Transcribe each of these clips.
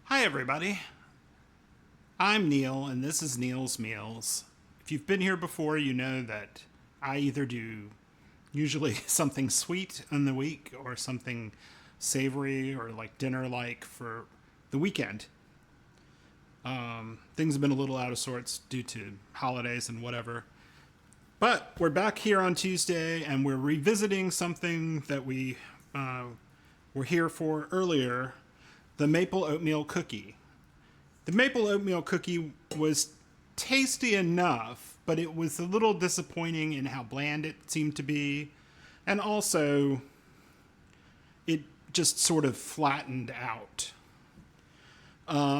Hi everybody, I'm Neil and this is Neil's Meals. If you've been here before, you know that I either do usually something sweet in the week or something savory or like dinner-like for the weekend. Things have been a little out of sorts due to holidays and whatever. But we're back here on Tuesday and we're revisiting something that we were here for earlier, the maple oatmeal cookie. The maple oatmeal cookie was tasty enough, but it was a little disappointing in how bland it seemed to be. And also, it just sort of flattened out.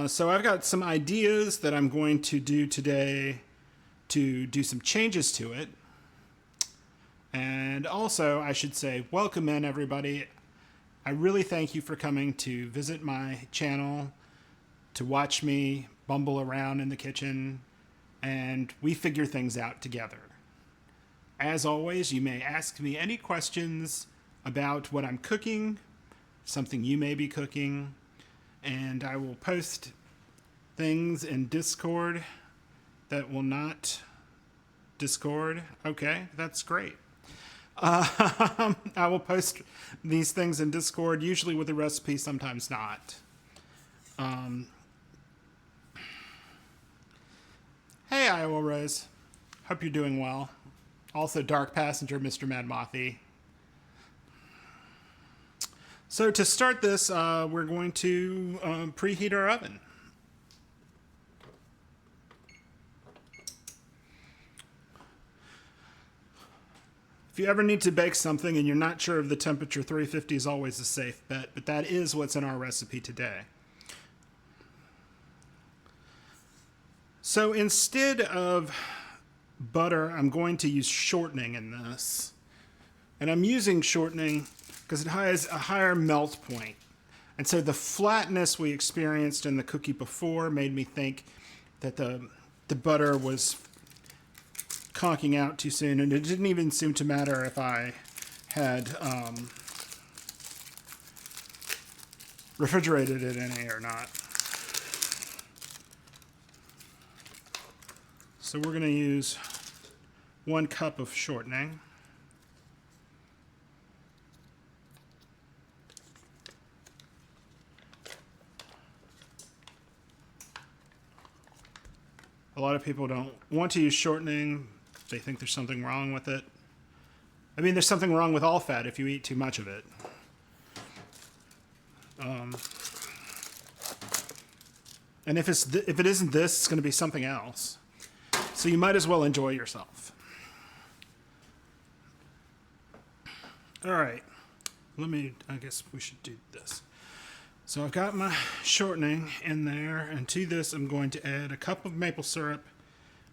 So I've got some ideas that I'm going to do today to do some changes to it. And also, I should say, welcome in everybody. I really thank you for coming to visit my channel, to watch me bumble around in the kitchen, and we figure things out together. As always, you may ask me any questions about what I'm cooking, something you may be cooking, and I will post things in Discord that will not Discord. Okay, that's great. I will post these things in Discord, usually with a recipe, sometimes not. Hey, Iowa Rose. Hope you're doing well. Also, Dark Passenger, Mr. Mad Mothy. So to start this, we're going to preheat our oven. If you ever need to bake something and you're not sure of the temperature, 350 is always a safe bet, but that is what's in our recipe today. So instead of butter, I'm going to use shortening in this. And I'm using shortening because it has a higher melt point. And so the flatness we experienced in the cookie before made me think that the butter was conking out too soon, and it didn't even seem to matter if I had refrigerated it any or not. So we're going to use 1 cup of shortening. A lot of people don't want to use shortening. They think there's something wrong with it. I mean, there's something wrong with all fat if you eat too much of it. And if it isn't this, it's going to be something else. So you might as well enjoy yourself. All right. I guess we should do this. So I've got my shortening in there, and to this I'm going to add a cup of maple syrup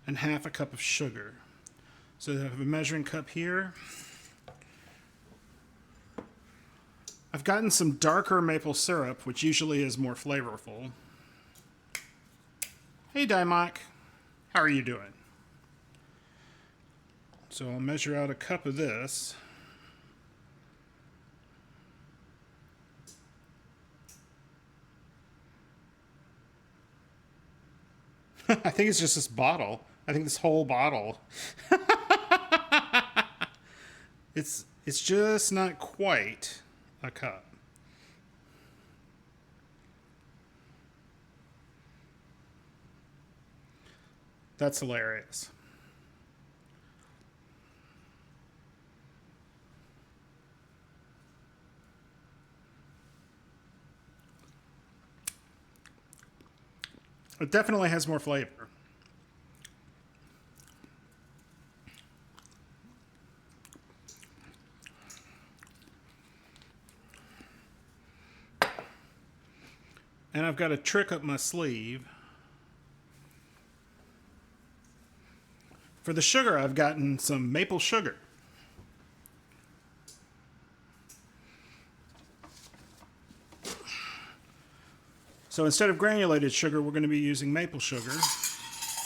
and half a cup of sugar. So I have a measuring cup here. I've gotten some darker maple syrup, which usually is more flavorful. Hey Dymock, how are you doing? So I'll measure out a cup of this. I think it's just this bottle. I think this whole bottle. It's just not quite a cup. That's hilarious. It definitely has more flavor. And I've got a trick up my sleeve. For the sugar, I've gotten some maple sugar. So instead of granulated sugar, we're going to be using maple sugar. Let's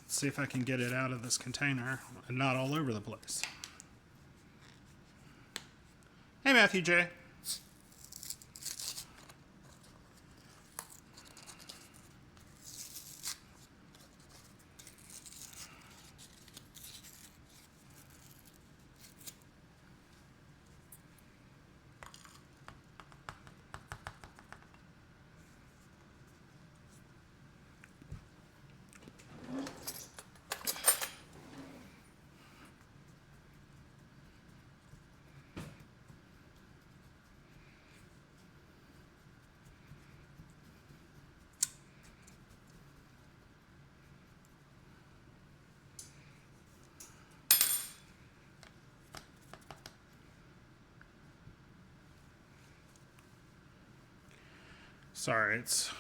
see if I can get it out of this container and not all over the place. Hey, Matthew J. Sorry, it's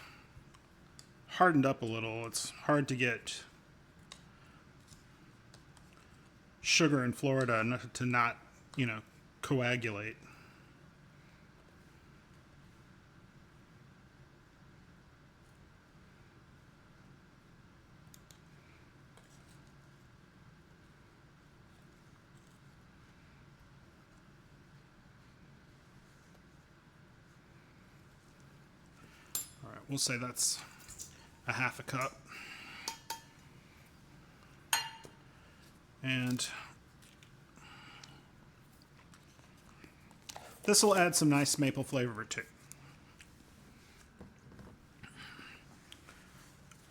hardened up a little. It's hard to get sugar in Florida to not, coagulate. All right, we'll say that's a half a cup. And this will add some nice maple flavor too.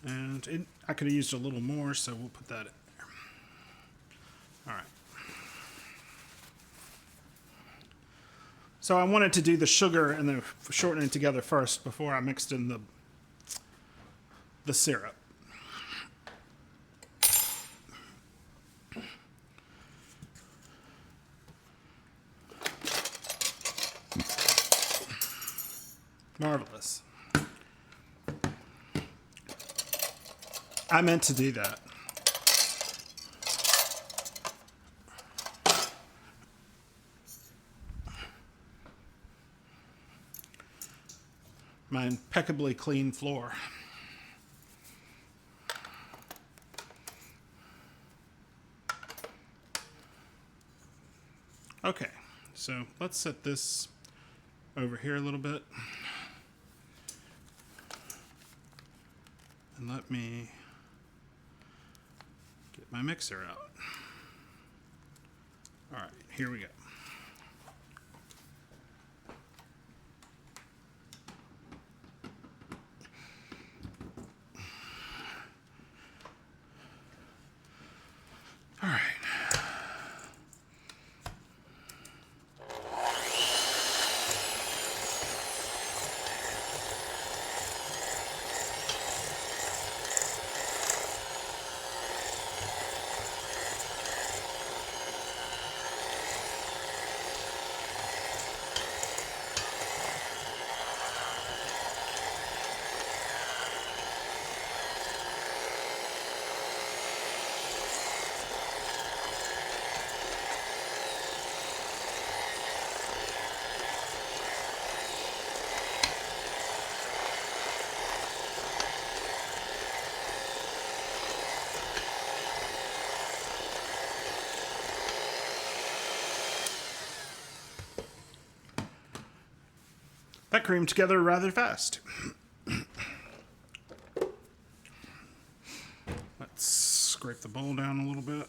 And I could have used a little more, so we'll put that in there. All right. So I wanted to do the sugar and the shortening together first before I mixed in the syrup. Marvelous. I meant to do that. My impeccably clean floor. Okay, so let's set this over here a little bit. And let me get my mixer out. All right, here we go. All right. That creamed together rather fast. Let's scrape the bowl down a little bit.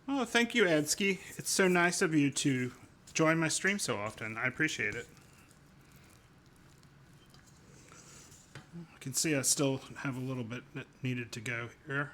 Oh, thank you, Adsky. It's so nice of you to join my stream so often. I appreciate it. I can see I still have a little bit that needed to go here.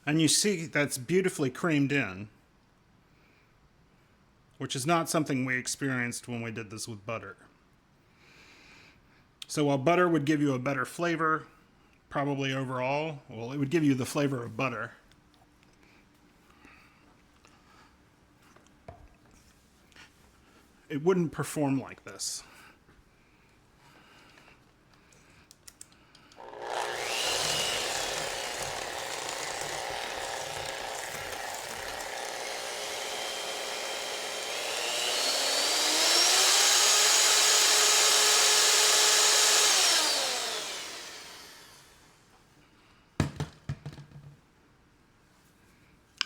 And you see that's beautifully creamed in, which is not something we experienced when we did this with butter. So while butter would give you a better flavor, probably overall, well, it would give you the flavor of butter. It wouldn't perform like this.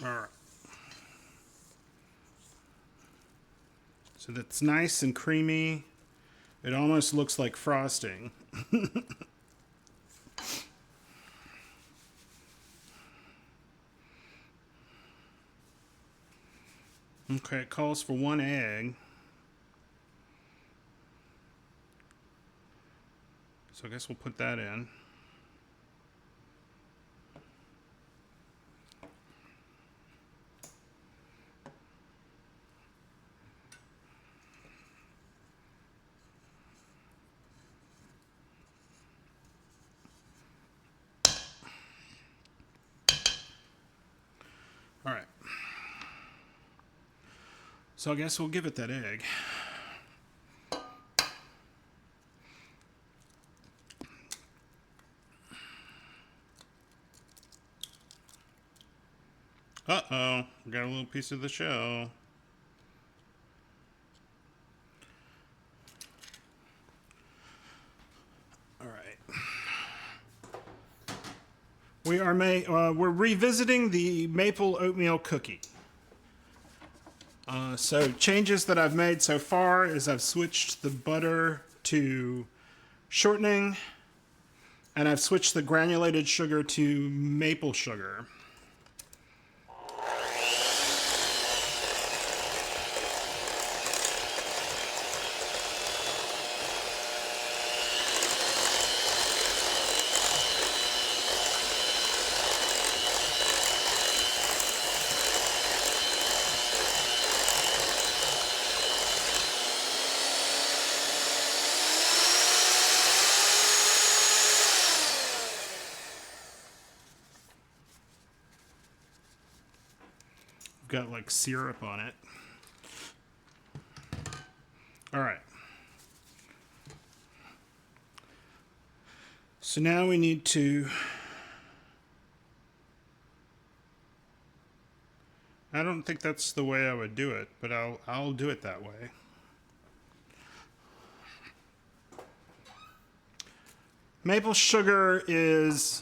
All right. So that's nice and creamy. It almost looks like frosting. Okay, it calls for 1 egg. So I guess we'll put that in. All right. So I guess we'll give it that egg. Uh-oh, got a little piece of the shell. All right. We're revisiting the maple oatmeal cookie. So changes that I've made so far is I've switched the butter to shortening, and I've switched the granulated sugar to maple sugar. Got like syrup on it. All right. So now we need to, I don't think that's the way I would do it, but I'll do it that way. Maple sugar is,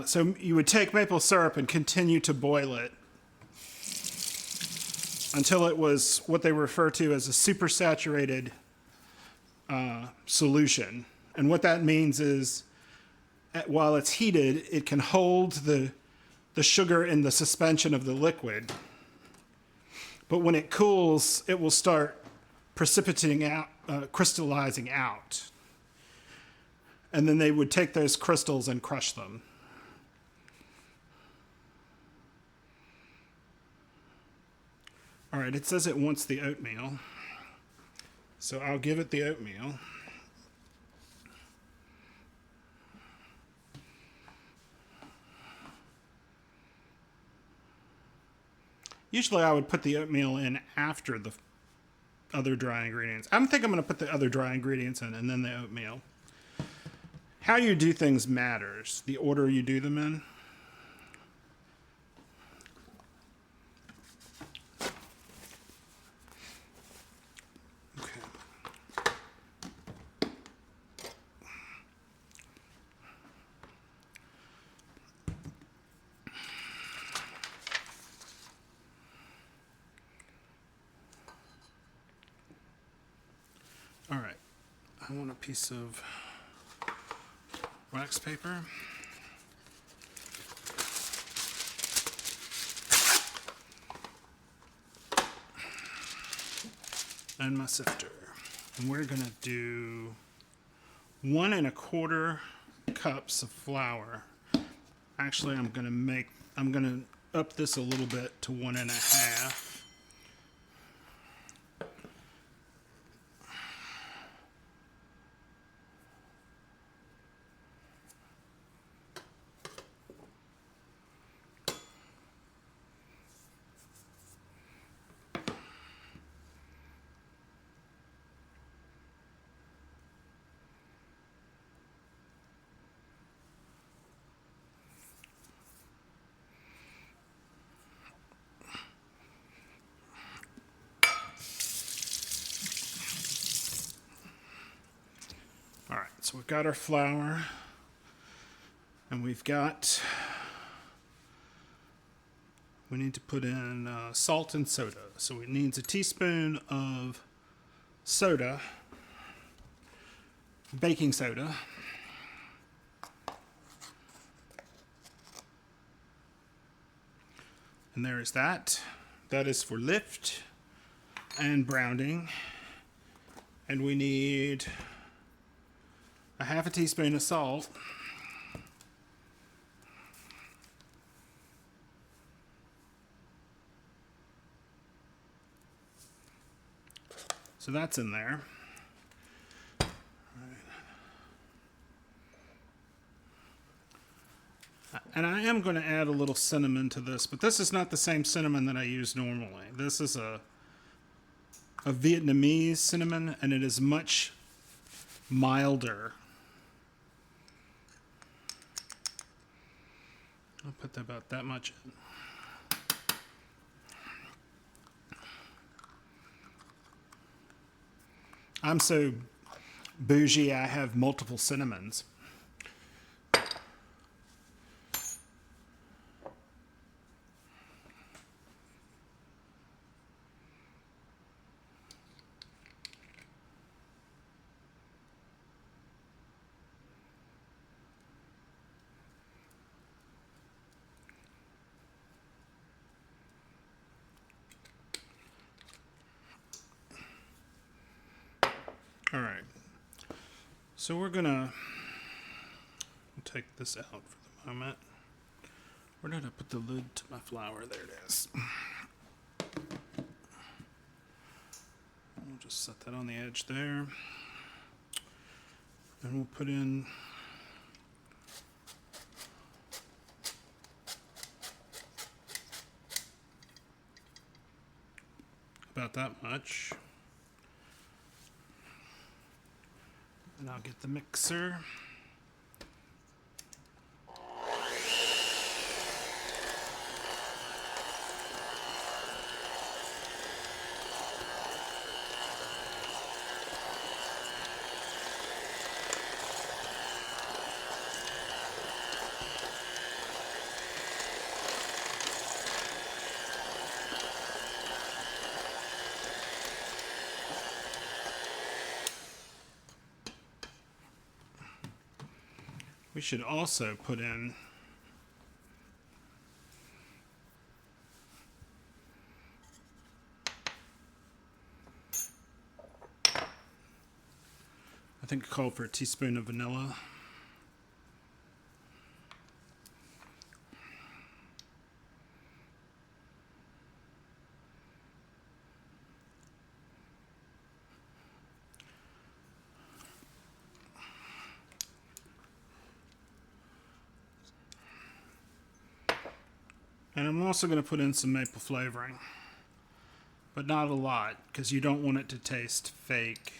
so you would take maple syrup and continue to boil it until it was what they refer to as a supersaturated solution. And what that means is, while it's heated, it can hold the sugar in the suspension of the liquid. But when it cools, it will start precipitating out, crystallizing out. And then they would take those crystals and crush them. All right, it says it wants the oatmeal. So I'll give it the oatmeal. Usually I would put the oatmeal in after the other dry ingredients. I think I'm going to put the other dry ingredients in and then the oatmeal. How you do things matters. The order you do them in. All right, I want a piece of wax paper. And my sifter. And we're gonna do 1 1/4 cups of flour. Actually, I'm gonna up this a little bit to 1.5. All right, so we've got our flour, and we need to put in salt and soda. So it needs a teaspoon of soda, baking soda. And there is that. That is for lift and browning. And we need a half a teaspoon of salt. So that's in there. And I am going to add a little cinnamon to this, but this is not the same cinnamon that I use normally. This is a Vietnamese cinnamon, and it is much milder. I'll put about that much in. I'm so bougie, I have multiple cinnamons. All right, so we're gonna take this out for the moment. Where did I put the lid to my flour? There it is. We'll just set that on the edge there. And we'll put in about that much. And I'll get the mixer. We should also put in I think it called for a teaspoon of vanilla. And I'm also going to put in some maple flavoring, but not a lot, because you don't want it to taste fake.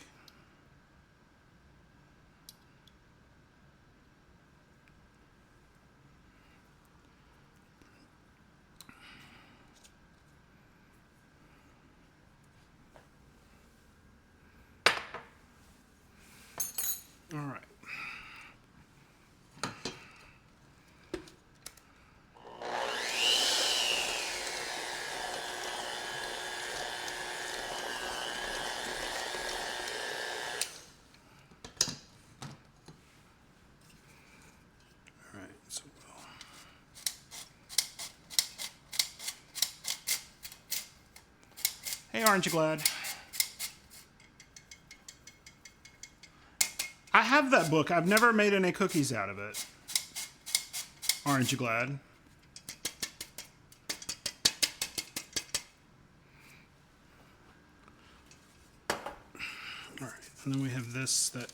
All right. So hey, aren't you glad? I have that book. I've never made any cookies out of it. Aren't you glad? All right, and then we have this that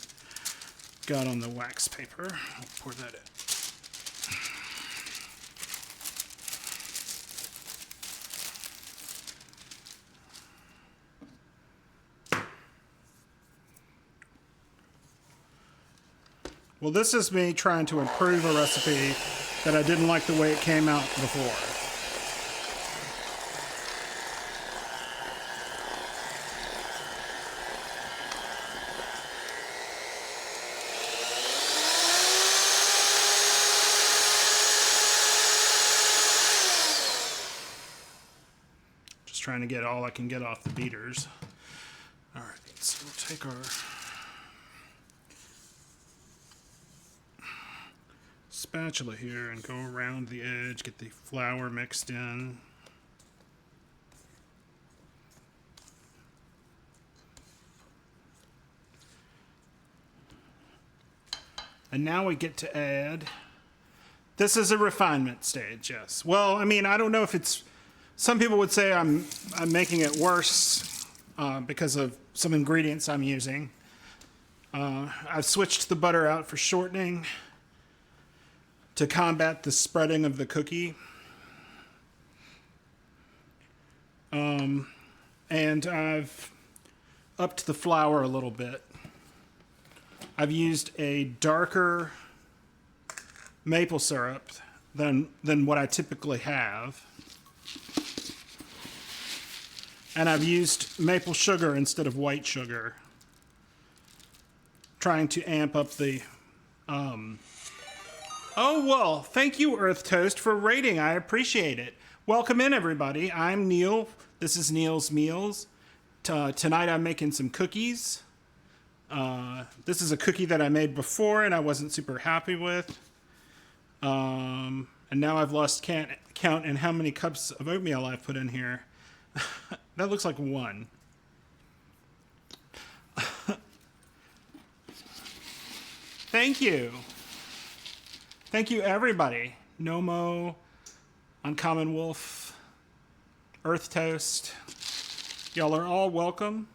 got on the wax paper. I'll pour that in. Well, this is me trying to improve a recipe that I didn't like the way it came out before. Just trying to get all I can get off the beaters. All right, so we'll take our spatula here and go around the edge, get the flour mixed in. And now we get to add, this is a refinement stage, yes. Well, I mean, I don't know if it's, some people would say I'm making it worse because of some ingredients I'm using. I've switched the butter out for shortening to combat the spreading of the cookie. And I've upped the flour a little bit. I've used a darker maple syrup than what I typically have. And I've used maple sugar instead of white sugar, trying to amp up the Oh, well, thank you, Earth Toast, for rating. I appreciate it. Welcome in, everybody. I'm Neil. This is Neil's Meals. Tonight I'm making some cookies. This is a cookie that I made before and I wasn't super happy with. And now I've lost count in how many cups of oatmeal I've put in here. That looks like one. Thank you. Thank you, everybody. Nomo, Uncommon Wolf, Earth Toast. Y'all are all welcome.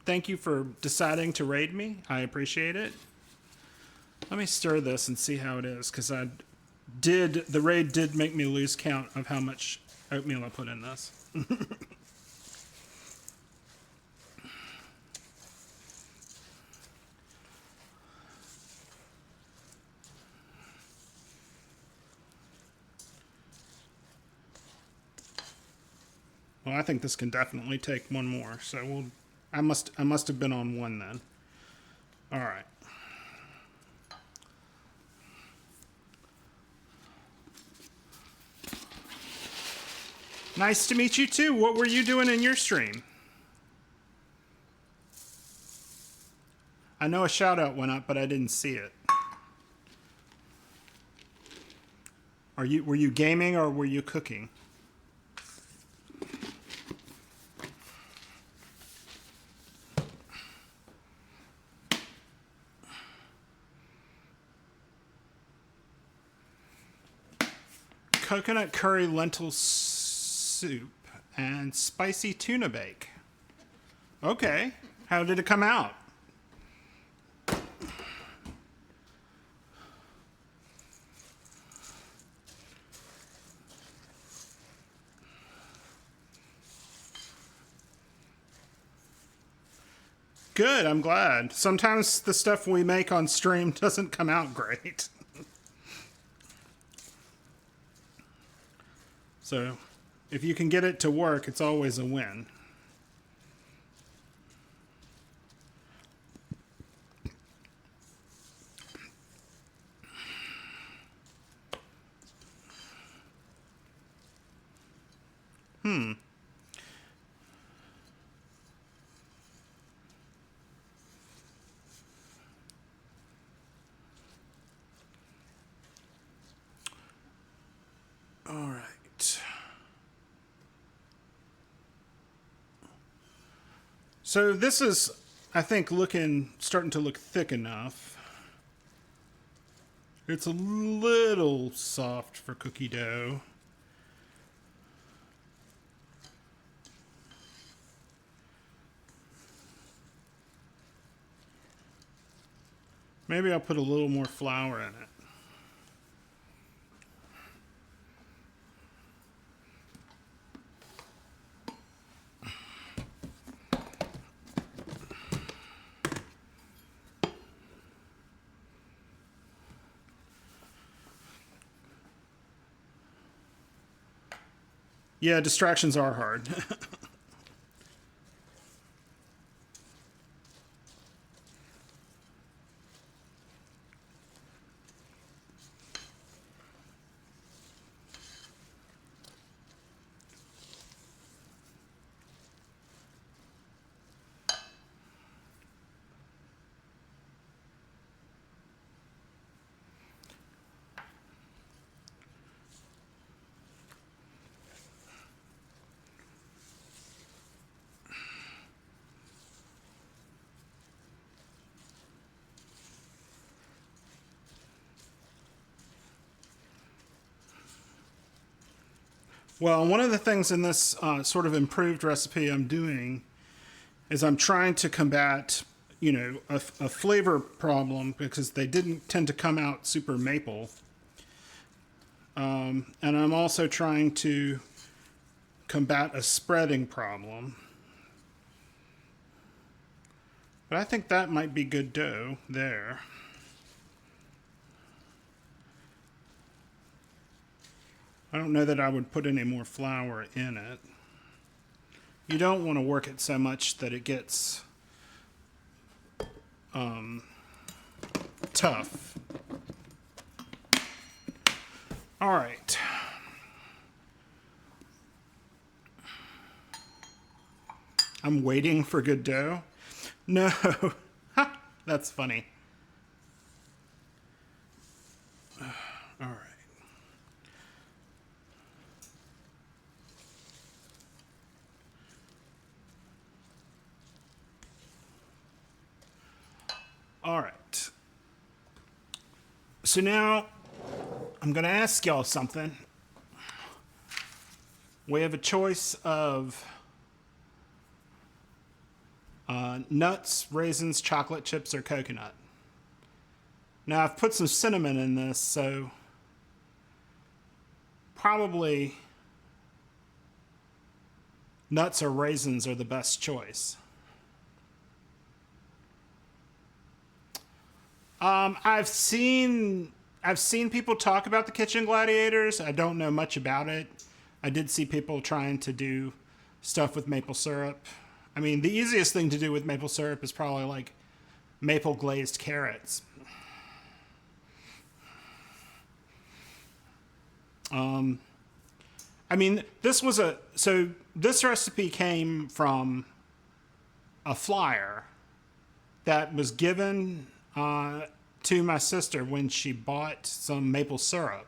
Thank you for deciding to raid me. I appreciate it. Let me stir this and see how it is, because the raid did make me lose count of how much oatmeal I put in this. Well, I think this can definitely take one more. So I must have been on one then. All right. Nice to meet you too. What were you doing in your stream? I know a shout out went up, but I didn't see it. Were you gaming or were you cooking? Coconut curry lentil soup and spicy tuna bake. Okay, how did it come out? Good, I'm glad. Sometimes the stuff we make on stream doesn't come out great. So, if you can get it to work, it's always a win. All right. So this is, I think, starting to look thick enough. It's a little soft for cookie dough. Maybe I'll put a little more flour in it. Yeah, distractions are hard. Well, one of the things in this sort of improved recipe I'm doing is I'm trying to combat, a flavor problem because they didn't tend to come out super maple. And I'm also trying to combat a spreading problem. But I think that might be good dough there. I don't know that I would put any more flour in it. You don't want to work it so much that it gets tough. All right. I'm waiting for good dough. No, that's funny. All right. All right. So now I'm going to ask y'all something. We have a choice of nuts, raisins, chocolate chips, or coconut. Now I've put some cinnamon in this, so probably nuts or raisins are the best choice. I've seen people talk about the Kitchen Gladiators. I don't know much about it. I did see people trying to do stuff with maple syrup. I mean, the easiest thing to do with maple syrup is probably like maple glazed carrots. I mean, this recipe came from a flyer that was given to my sister when she bought some maple syrup.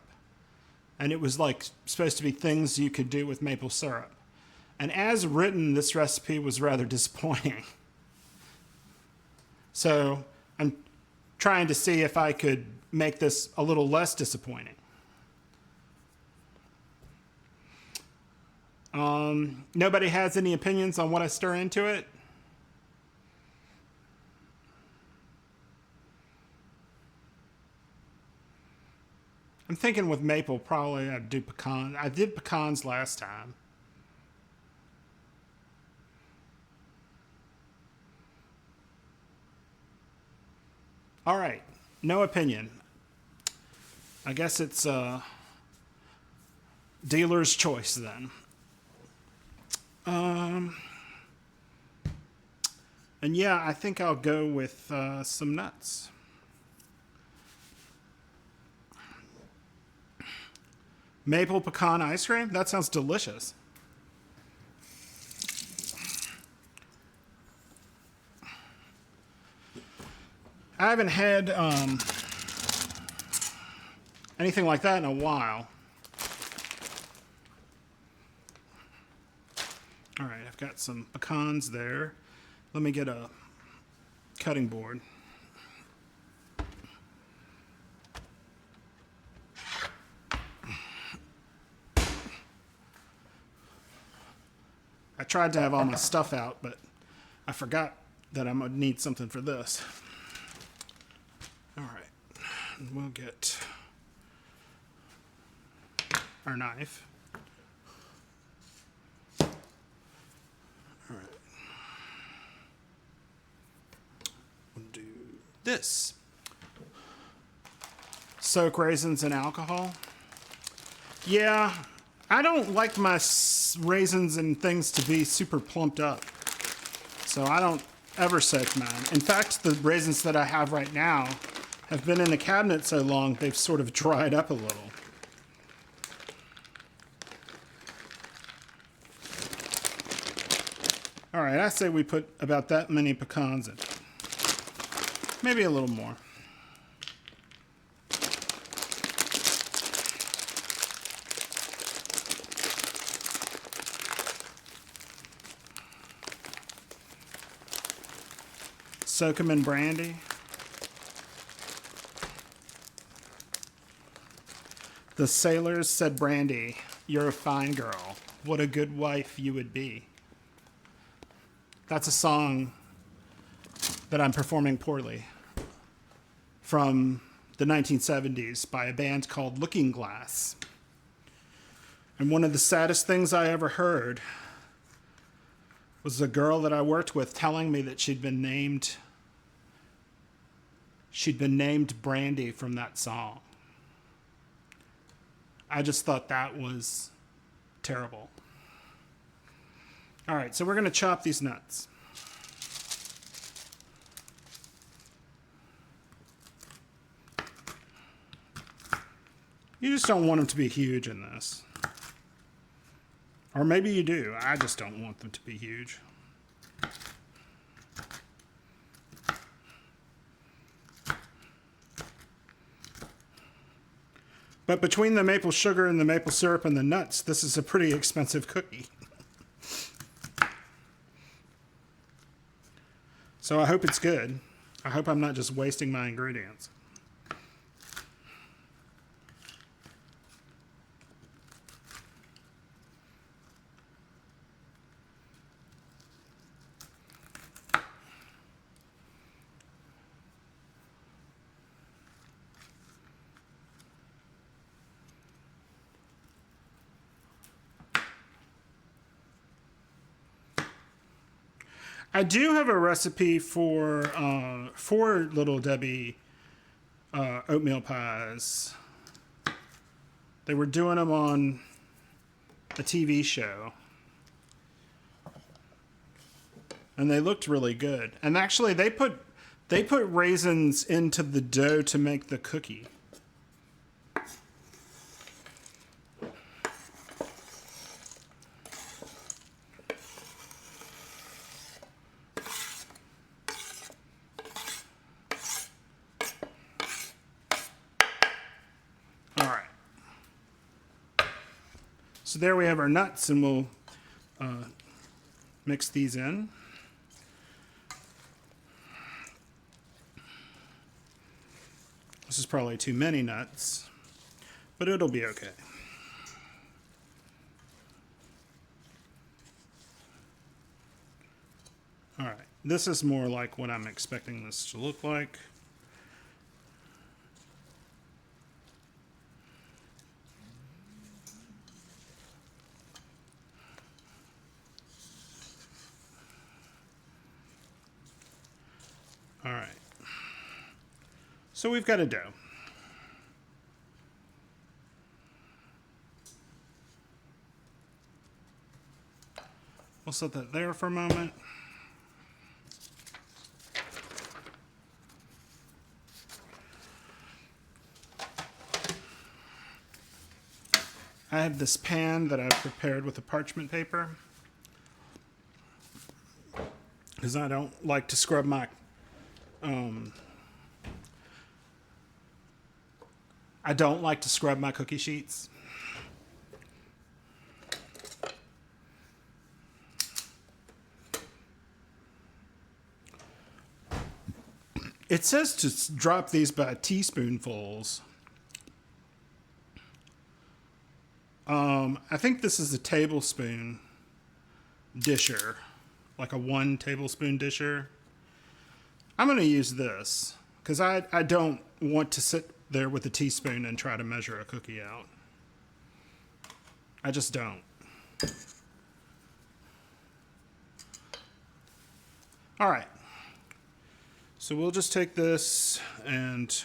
And it was like supposed to be things you could do with maple syrup. And as written, this recipe was rather disappointing. So I'm trying to see if I could make this a little less disappointing. Nobody has any opinions on what I stir into it? I'm thinking with maple, probably I'd do pecan. I did pecans last time. All right, no opinion. I guess it's dealer's choice then. And yeah, I think I'll go with some nuts. Maple pecan ice cream? That sounds delicious. I haven't had anything like that in a while. All right, I've got some pecans there. Let me get a cutting board. I tried to have all my stuff out, but I forgot that I'm gonna need something for this. All right, we'll get our knife. All right, we'll do this. Soak raisins in alcohol. Yeah, I don't like my raisins and things to be super plumped up, so I don't ever soak mine. In fact, the raisins that I have right now have been in the cabinet so long they've sort of dried up a little. All right, I say we put about that many pecans in. Maybe a little more. Soak them in brandy. The sailors said, "Brandy, you're a fine girl. What a good wife you would be." That's a song that I'm performing poorly from the 1970s by a band called Looking Glass. And one of the saddest things I ever heard was the girl that I worked with telling me that she'd been named Brandy from that song. I just thought that was terrible. All right, so we're going to chop these nuts. You just don't want them to be huge in this. Or maybe you do. I just don't want them to be huge. But between the maple sugar and the maple syrup and the nuts, this is a pretty expensive cookie. So I hope it's good. I hope I'm not just wasting my ingredients. I do have a recipe for Little Debbie oatmeal pies. They were doing them on a TV show, and they looked really good. And actually, they put raisins into the dough to make the cookie. So there we have our nuts, and we'll mix these in. This is probably too many nuts, but it'll be okay. All right, this is more like what I'm expecting this to look like. All right, so we've got a dough. We'll set that there for a moment. I have this pan that I've prepared with a parchment paper because I don't like to scrub my cookie sheets. It says to drop these by teaspoonfulls. I think this is a tablespoon. disher, like a 1 tablespoon disher. I'm going to use this because I don't want to sit there with a teaspoon and try to measure a cookie out. I just don't. All right. So we'll just take this and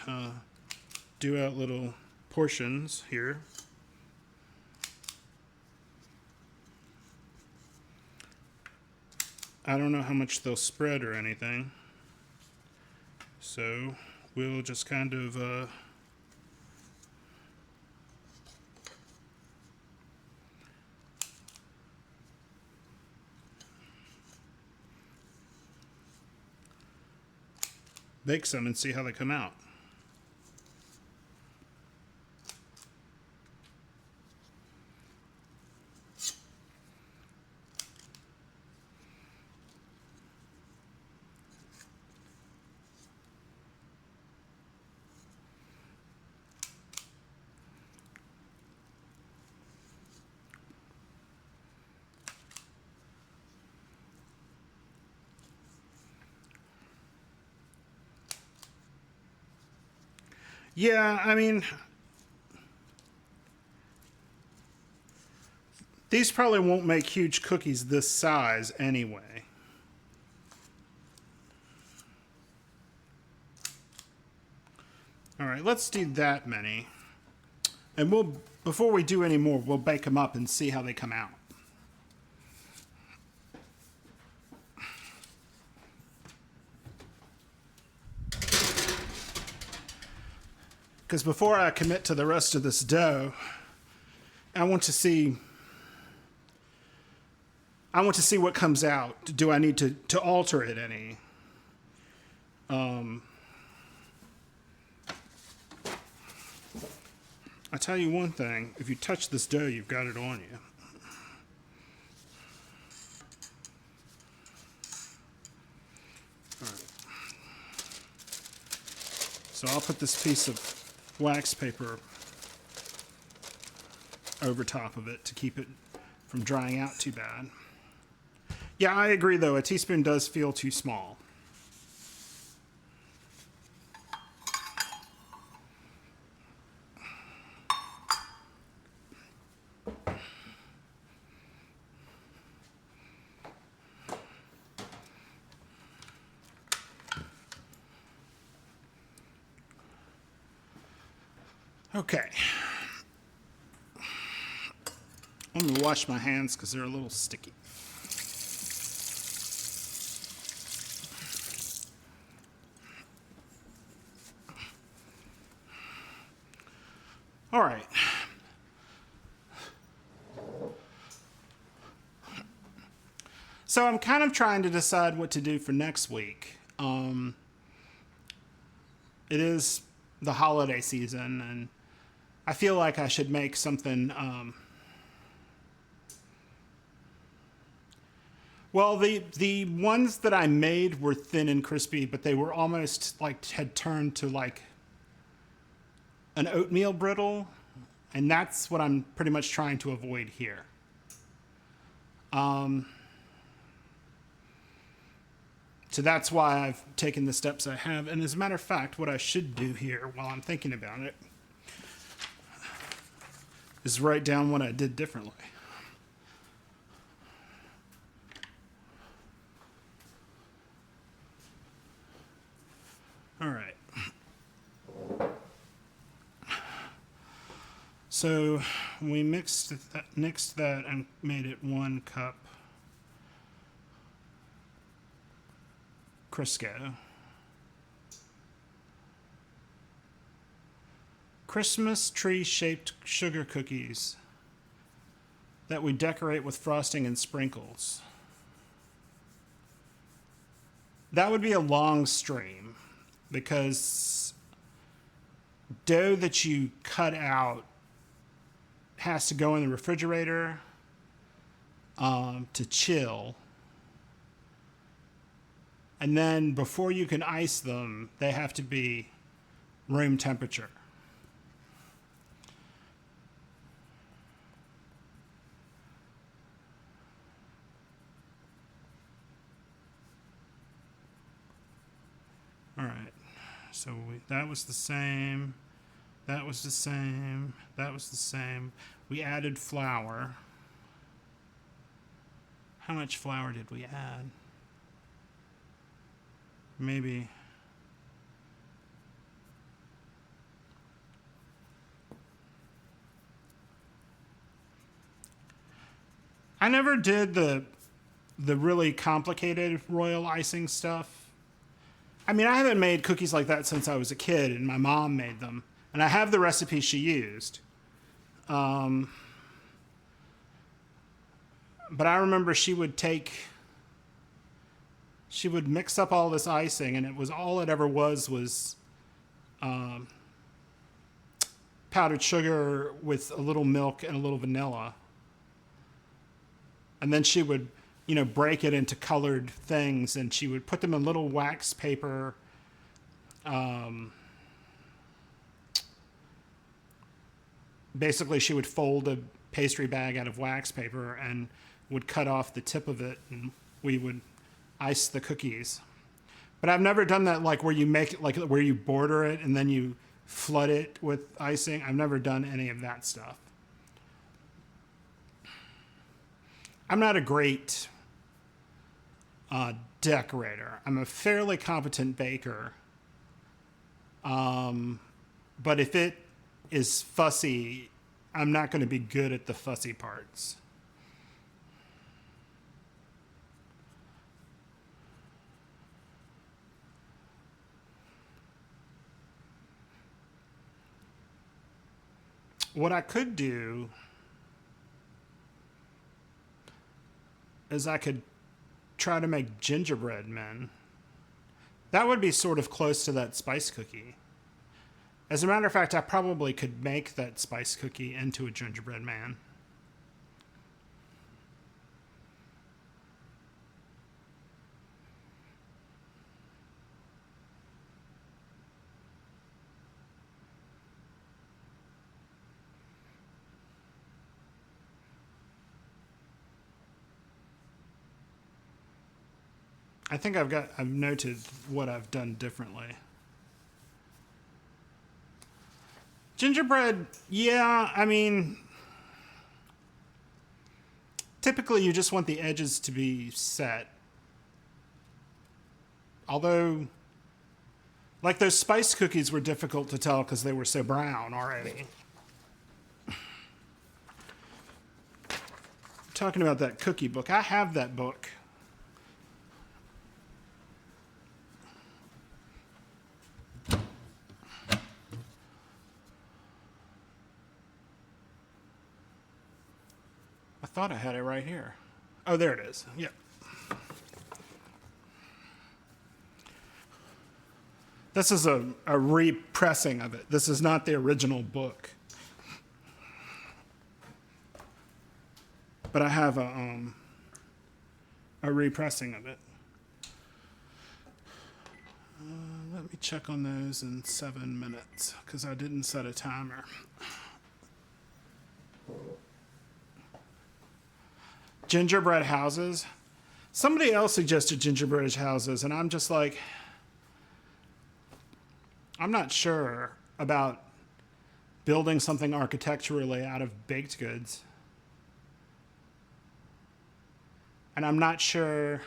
do out little portions here. I don't know how much they'll spread or anything. So we'll just kind of bake some and see how they come out. Yeah, I mean, these probably won't make huge cookies this size anyway. All right, let's do that many. And before we do any more, we'll bake them up and see how they come out. Because before I commit to the rest of this dough, I want to see what comes out. Do I need to alter it any? I tell you one thing, if you touch this dough, you've got it on you. All right. So I'll put this piece of wax paper over top of it to keep it from drying out too bad. Yeah, I agree though, a teaspoon does feel too small. Okay. I'm going to wash my hands because they're a little sticky. All right. So I'm kind of trying to decide what to do for next week. It is the holiday season, and I feel like I should make something. Well, the ones that I made were thin and crispy, but they were almost like had turned to like an oatmeal brittle, and that's what I'm pretty much trying to avoid here. So that's why I've taken the steps I have. And as a matter of fact, what I should do here while I'm thinking about it is write down what I did differently. All right. So we mixed that and made it 1 cup Crisco. Christmas tree shaped sugar cookies that we decorate with frosting and sprinkles. That would be a long stream because dough that you cut out has to go in the refrigerator to chill. And then before you can ice them, they have to be room temperature. All right. So that was the same. That was the same. That was the same. We added flour. How much flour did we add? Maybe. I never did the really complicated royal icing stuff. I mean, I haven't made cookies like that since I was a kid, and my mom made them. And I have the recipe she used. But I remember she would mix up all this icing, and all it ever was powdered sugar with a little milk and a little vanilla. And then she would, break it into colored things, and she would put them in little wax paper. Basically, she would fold a pastry bag out of wax paper and would cut off the tip of it, and we would ice the cookies. But I've never done that, like where you make it, like where you border it and then you flood it with icing. I've never done any of that stuff. I'm not a great decorator. I'm a fairly competent baker. But if it is fussy, I'm not going to be good at the fussy parts. What I could do is I could try to make gingerbread men. That would be sort of close to that spice cookie. As a matter of fact, I probably could make that spice cookie into a gingerbread man. I think I've noted what I've done differently. Gingerbread, yeah, I mean, typically you just want the edges to be set. Although, like those spice cookies were difficult to tell because they were so brown already. Talking about that cookie book, I have that book. I thought I had it right here. Oh, there it is. Yep. This is a repressing of it. This is not the original book. But I have a repressing of it. Let me check on those in 7 minutes because I didn't set a timer. Gingerbread houses. Somebody else suggested gingerbread houses, and I'm just like, I'm not sure about building something architecturally out of baked goods. And I'm not sure.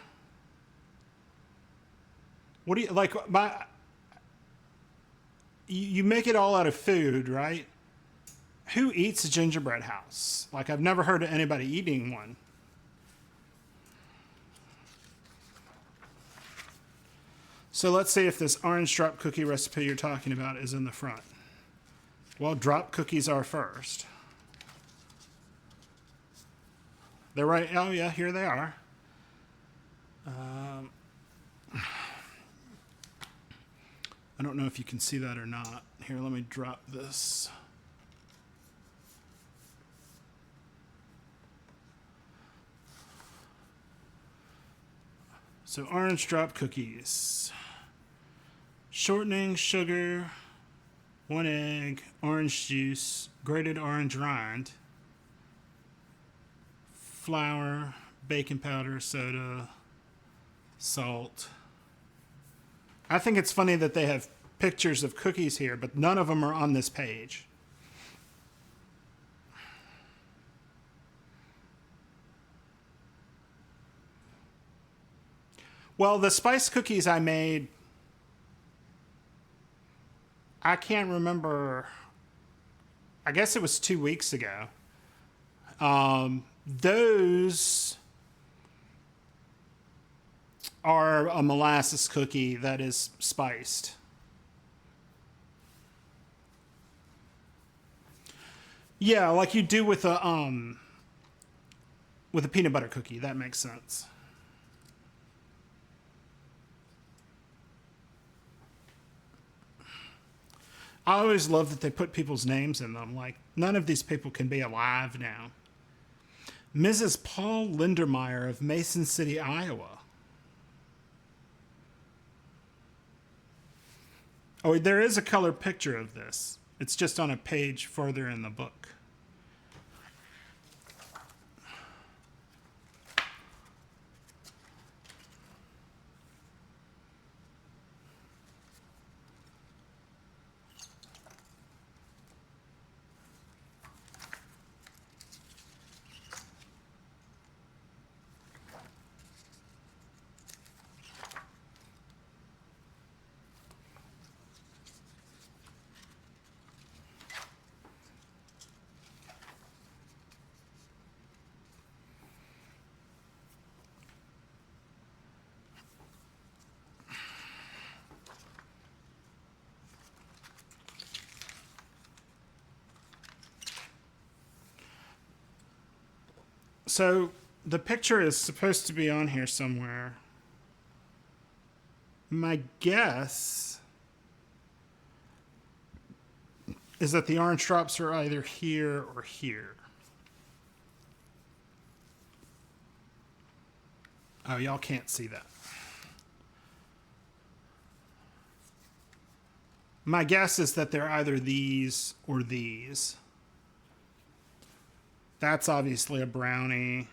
What do you like? You make it all out of food, right? Who eats a gingerbread house? Like, I've never heard of anybody eating one. So let's see if this orange drop cookie recipe you're talking about is in the front. Well, drop cookies are first. They're right. Oh, yeah, here they are. I don't know if you can see that or not. Here, let me drop this. So orange drop cookies. Shortening, sugar, 1 egg, orange juice, grated orange rind, flour, baking powder, soda, salt. I think it's funny that they have pictures of cookies here, but none of them are on this page. Well, the spice cookies I made, I can't remember. I guess it was 2 weeks ago. Those are a molasses cookie that is spiced. Yeah, like you do with a peanut butter cookie. That makes sense. I always love that they put people's names in them. Like, none of these people can be alive now. Mrs. Paul Lindermeyer of Mason City, Iowa. Oh, there is a color picture of this. It's just on a page further in the book. So the picture is supposed to be on here somewhere. My guess is that the orange drops are either here or here. Oh, y'all can't see that. My guess is that they're either these or these. That's obviously a brownie.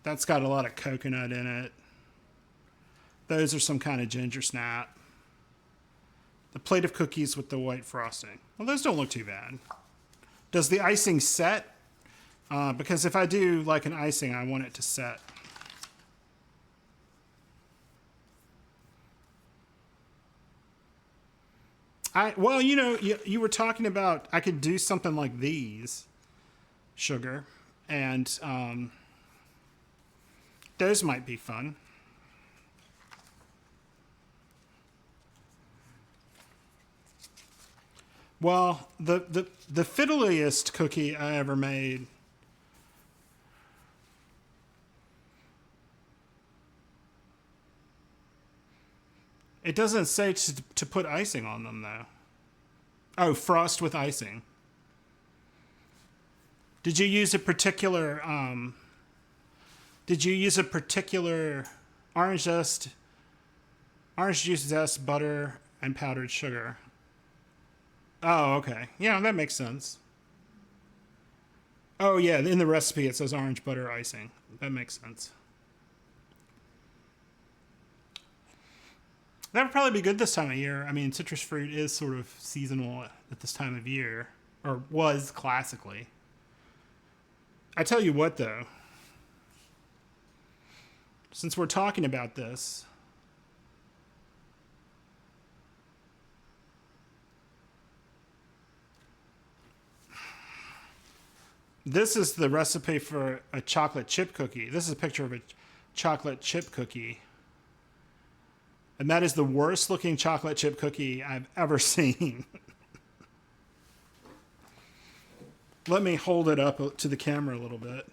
That's got a lot of coconut in it. Those are some kind of ginger snap. The plate of cookies with the white frosting. Well, those don't look too bad. Does the icing set? Because if I do like an icing, I want it to set. Well, you know, you were talking about I could do something like these. Sugar, and those might be fun. Well, the fiddliest cookie I ever made. It doesn't say to put icing on them though. Oh, frost with icing. Did you use a particular orange zest, orange juice zest, butter, and powdered sugar? Oh, okay. Yeah, that makes sense. Oh, yeah, in the recipe it says orange butter icing. That makes sense. That would probably be good this time of year. I mean, citrus fruit is sort of seasonal at this time of year, or was classically. I tell you what, though, since we're talking about this, this is the recipe for a chocolate chip cookie. This is a picture of a chocolate chip cookie. And that is the worst looking chocolate chip cookie I've ever seen. Let me hold it up to the camera a little bit.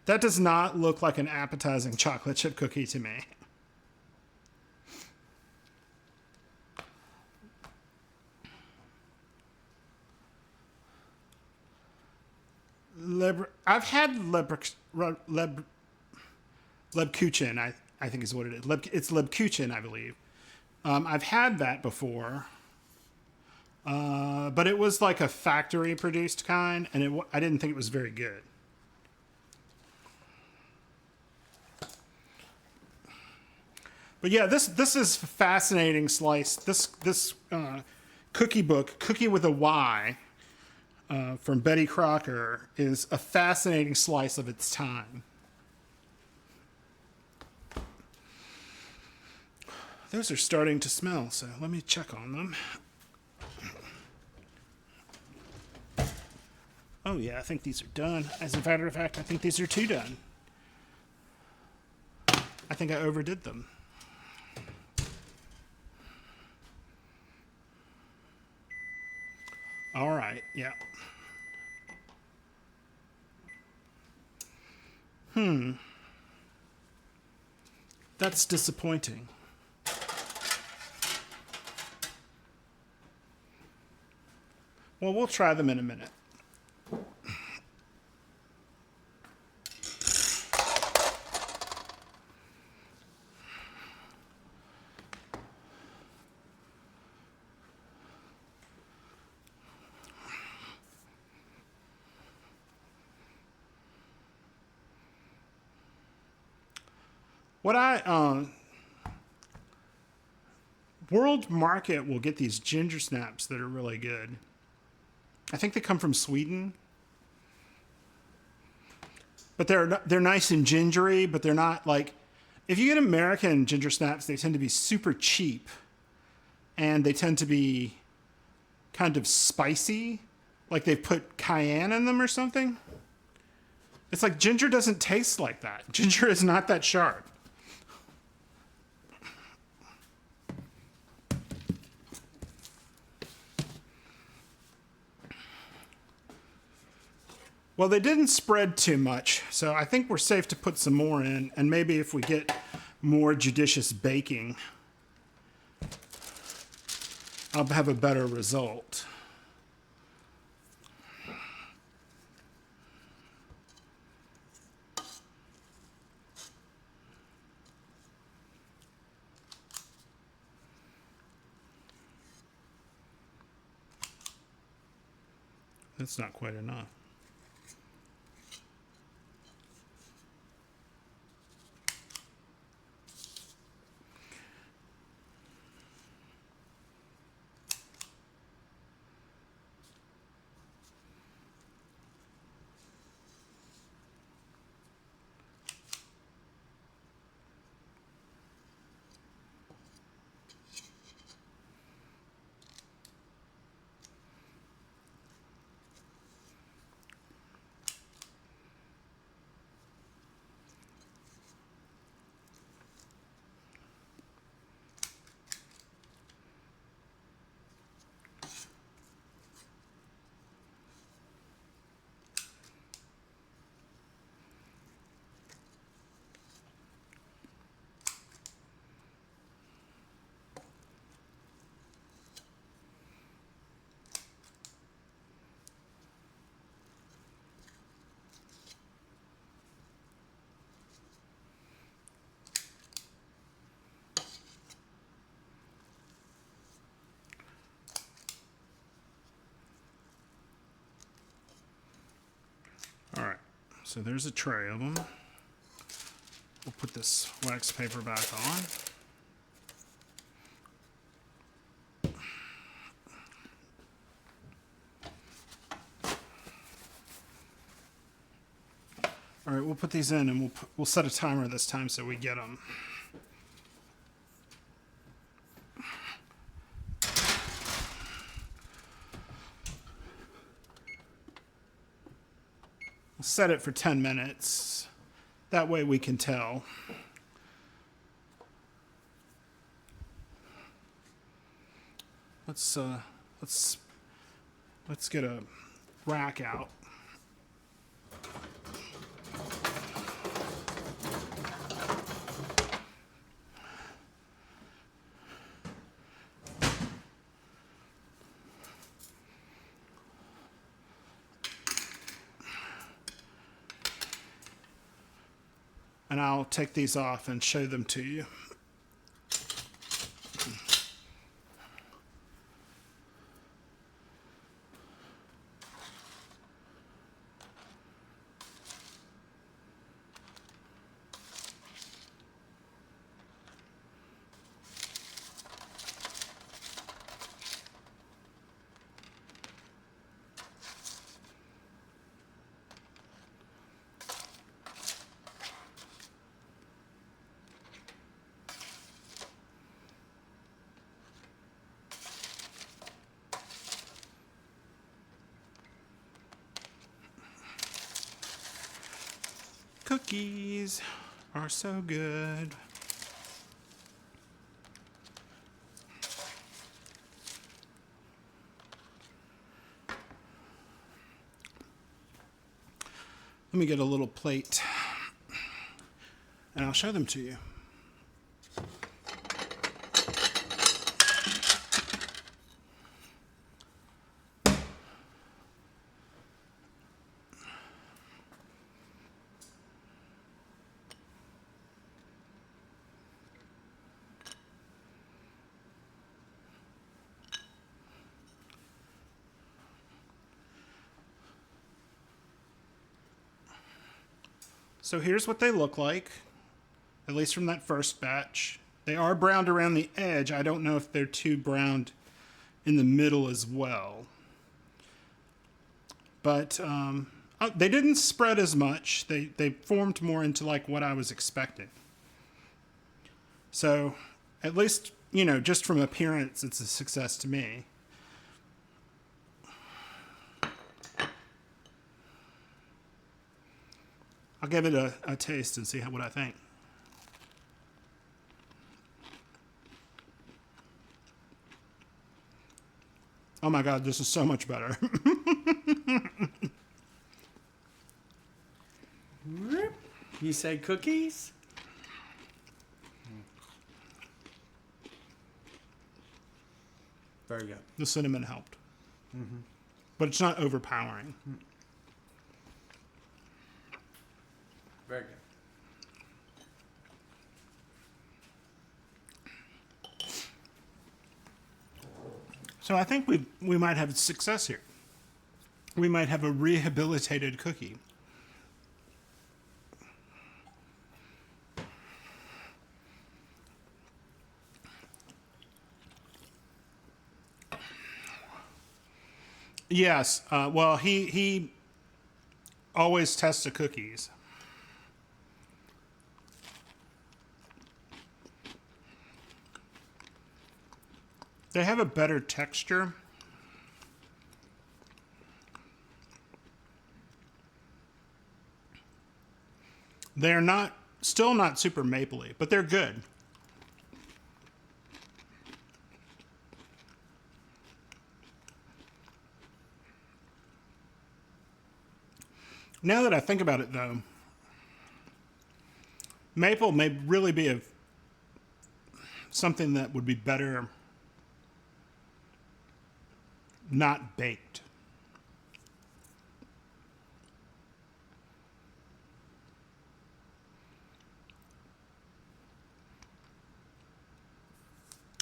That does not look like an appetizing chocolate chip cookie to me. I've had Lebkuchen, I think is what it is. It's Lebkuchen, I believe. I've had that before. But it was like a factory produced kind, and I didn't think it was very good. But yeah, this is a fascinating slice. This cookie book, Cookie with a Y, from Betty Crocker, is a fascinating slice of its time. Those are starting to smell, so let me check on them. Oh yeah, I think these are done. As a matter of fact, I think these are 2 done. I think I overdid them. All right, yeah. That's disappointing. Well, we'll try them in a minute. What World Market will get these ginger snaps that are really good. I think they come from Sweden. But they're nice and gingery, but they're not like, if you get American ginger snaps, they tend to be super cheap. And they tend to be kind of spicy, like they've put cayenne in them or something. It's like ginger doesn't taste like that. Ginger is not that sharp. Well, they didn't spread too much, so I think we're safe to put some more in, and maybe if we get more judicious baking, I'll have a better result. That's not quite enough. All right, so there's a tray of them. We'll put this wax paper back on. All right, we'll put these in, and we'll set a timer this time so we get them. We'll set it for 10 minutes. That way we can tell. Let's get a rack out. And I'll take these off and show them to you. cookies are so good. Let me get a little plate and I'll show them to you. So here's what they look like, at least from that first batch. They are browned around the edge. I don't know if they're too browned in the middle as well. But they didn't spread as much. They formed more into like what I was expecting. So at least, you know, just from appearance, it's a success to me. I'll give it a taste and see what I think. Oh my God, this is so much better. You say cookies? Very good. The cinnamon helped. Mm-hmm. But it's not overpowering. Very good. So I think we might have success here. We might have a rehabilitated cookie. Yes. Well, he always tests the cookies. They have a better texture. They're not, still not super mapley, but they're good. Now that I think about it, though, maple may really be something that would be better not baked.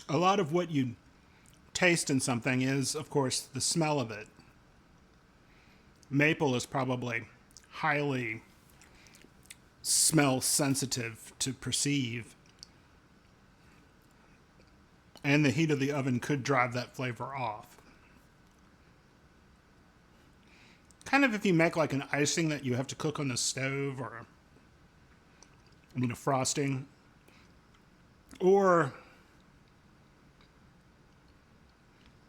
A lot of what you taste in something is, of course, the smell of it. Maple is probably highly smell sensitive to perceive, and the heat of the oven could drive that flavor off. Kind of if you make like an icing that you have to cook on the stove, or a frosting, or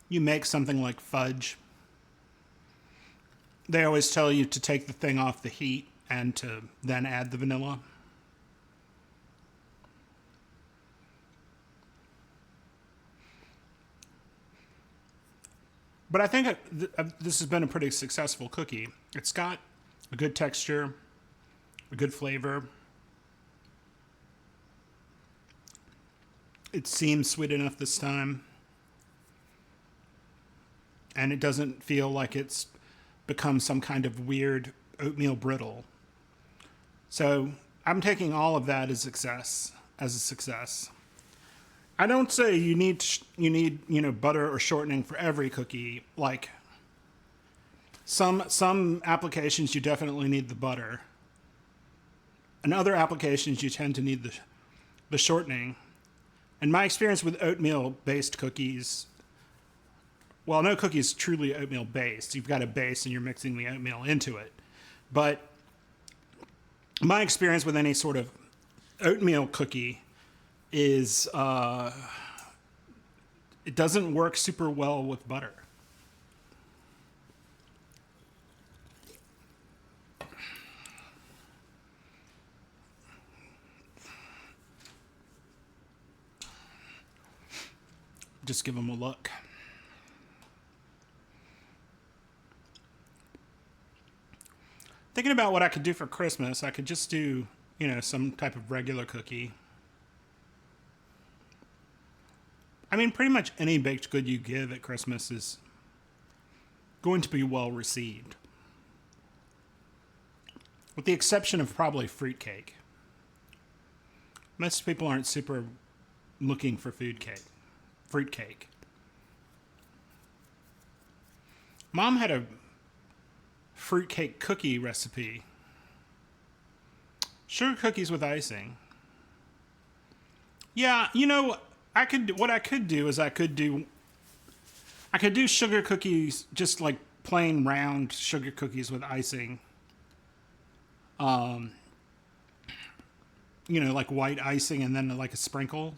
you make something like fudge. They always tell you to take the thing off the heat and to then add the vanilla. But I think this has been a pretty successful cookie. It's got a good texture, a good flavor. It seems sweet enough this time. And it doesn't feel like it's become some kind of weird oatmeal brittle. So I'm taking all of that as a success. I don't say you need butter or shortening for every cookie. Like some applications you definitely need the butter. In other applications you tend to need the shortening. And my experience with oatmeal based cookies, well, no cookie is truly oatmeal based. You've got a base and you're mixing the oatmeal into it. But my experience with any sort of oatmeal cookie is it doesn't work super well with butter. just give them a look. Thinking about what I could do for Christmas, I could just do, some type of regular cookie. I mean, pretty much any baked good you give at Christmas is going to be well received. With the exception of probably fruitcake. Most people aren't super looking for fruitcake. Mom had a fruitcake cookie recipe. Sugar cookies with icing. Yeah, I could do sugar cookies, just like plain round sugar cookies with icing. Like white icing and then like a sprinkle.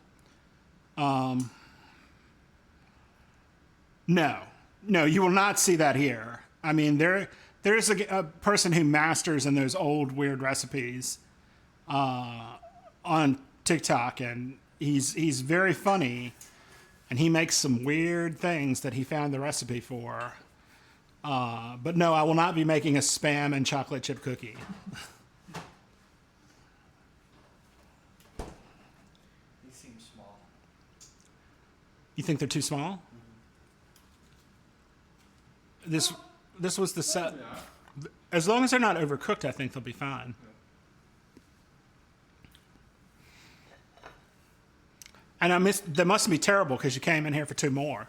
No, you will not see that here. I mean, there's a person who masters in those old weird recipes on TikTok, and he's very funny, and he makes some weird things that he found the recipe for. But no, I will not be making a Spam and chocolate chip cookie. These seem small. You think they're too small? Mm-hmm. This was the set. As long as they're not overcooked, I think they'll be fine. And that must be terrible because you came in here for 2 more.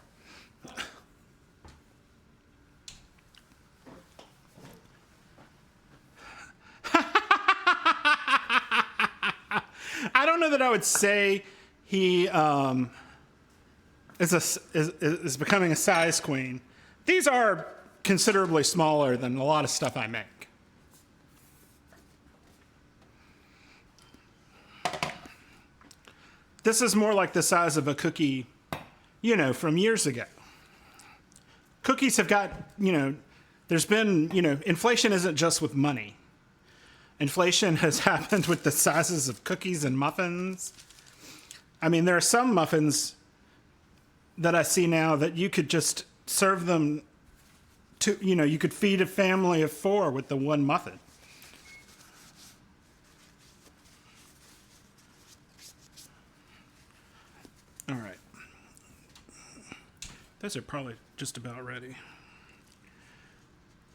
I don't know that I would say he is becoming a size queen. These are considerably smaller than a lot of stuff I make. This is more like the size of a cookie, from years ago. Cookies have got, there's been, inflation isn't just with money. Inflation has happened with the sizes of cookies and muffins. I mean, there are some muffins that I see now that you could just serve them to, you could feed a family of 4 with the one muffin. All right. Those are probably just about ready.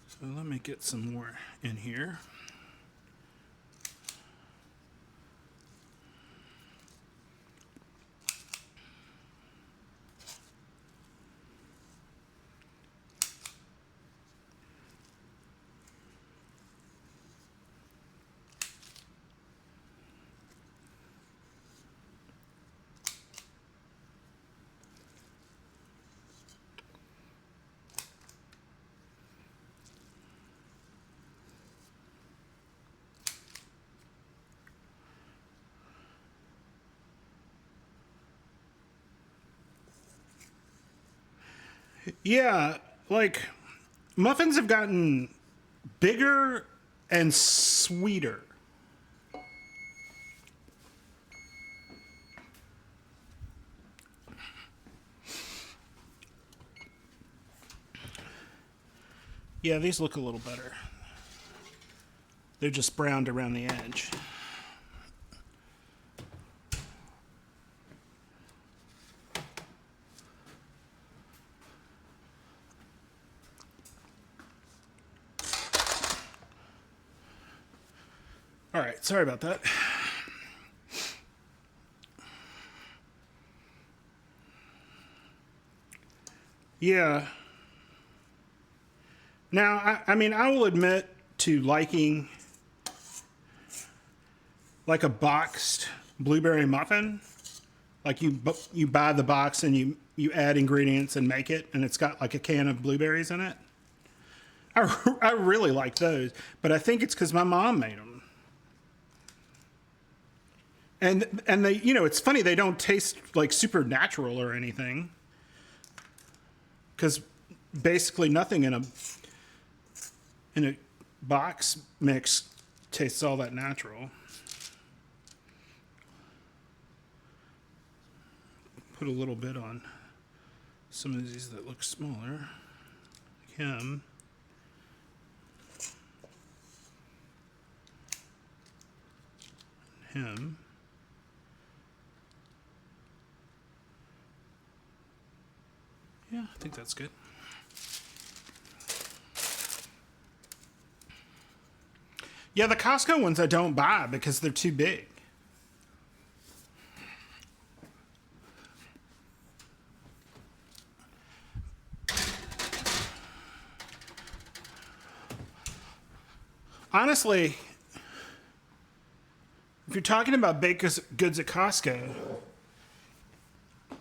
So let me get some more in here. Yeah, like muffins have gotten bigger and sweeter. Yeah, these look a little better. They're just browned around the edge. All right, sorry about that. Yeah. Now, I mean, I will admit to liking like a boxed blueberry muffin. Like you buy the box and you add ingredients and make it, and it's got like a can of blueberries in it. I really like those, but I think it's because my mom made them. And they, it's funny, they don't taste like super natural or anything. Because basically nothing in a box mix tastes all that natural. Put a little bit on some of these that look smaller, like him. Him. Yeah, I think that's good. Yeah, the Costco ones I don't buy because they're too big. Honestly, if you're talking about baked goods at Costco,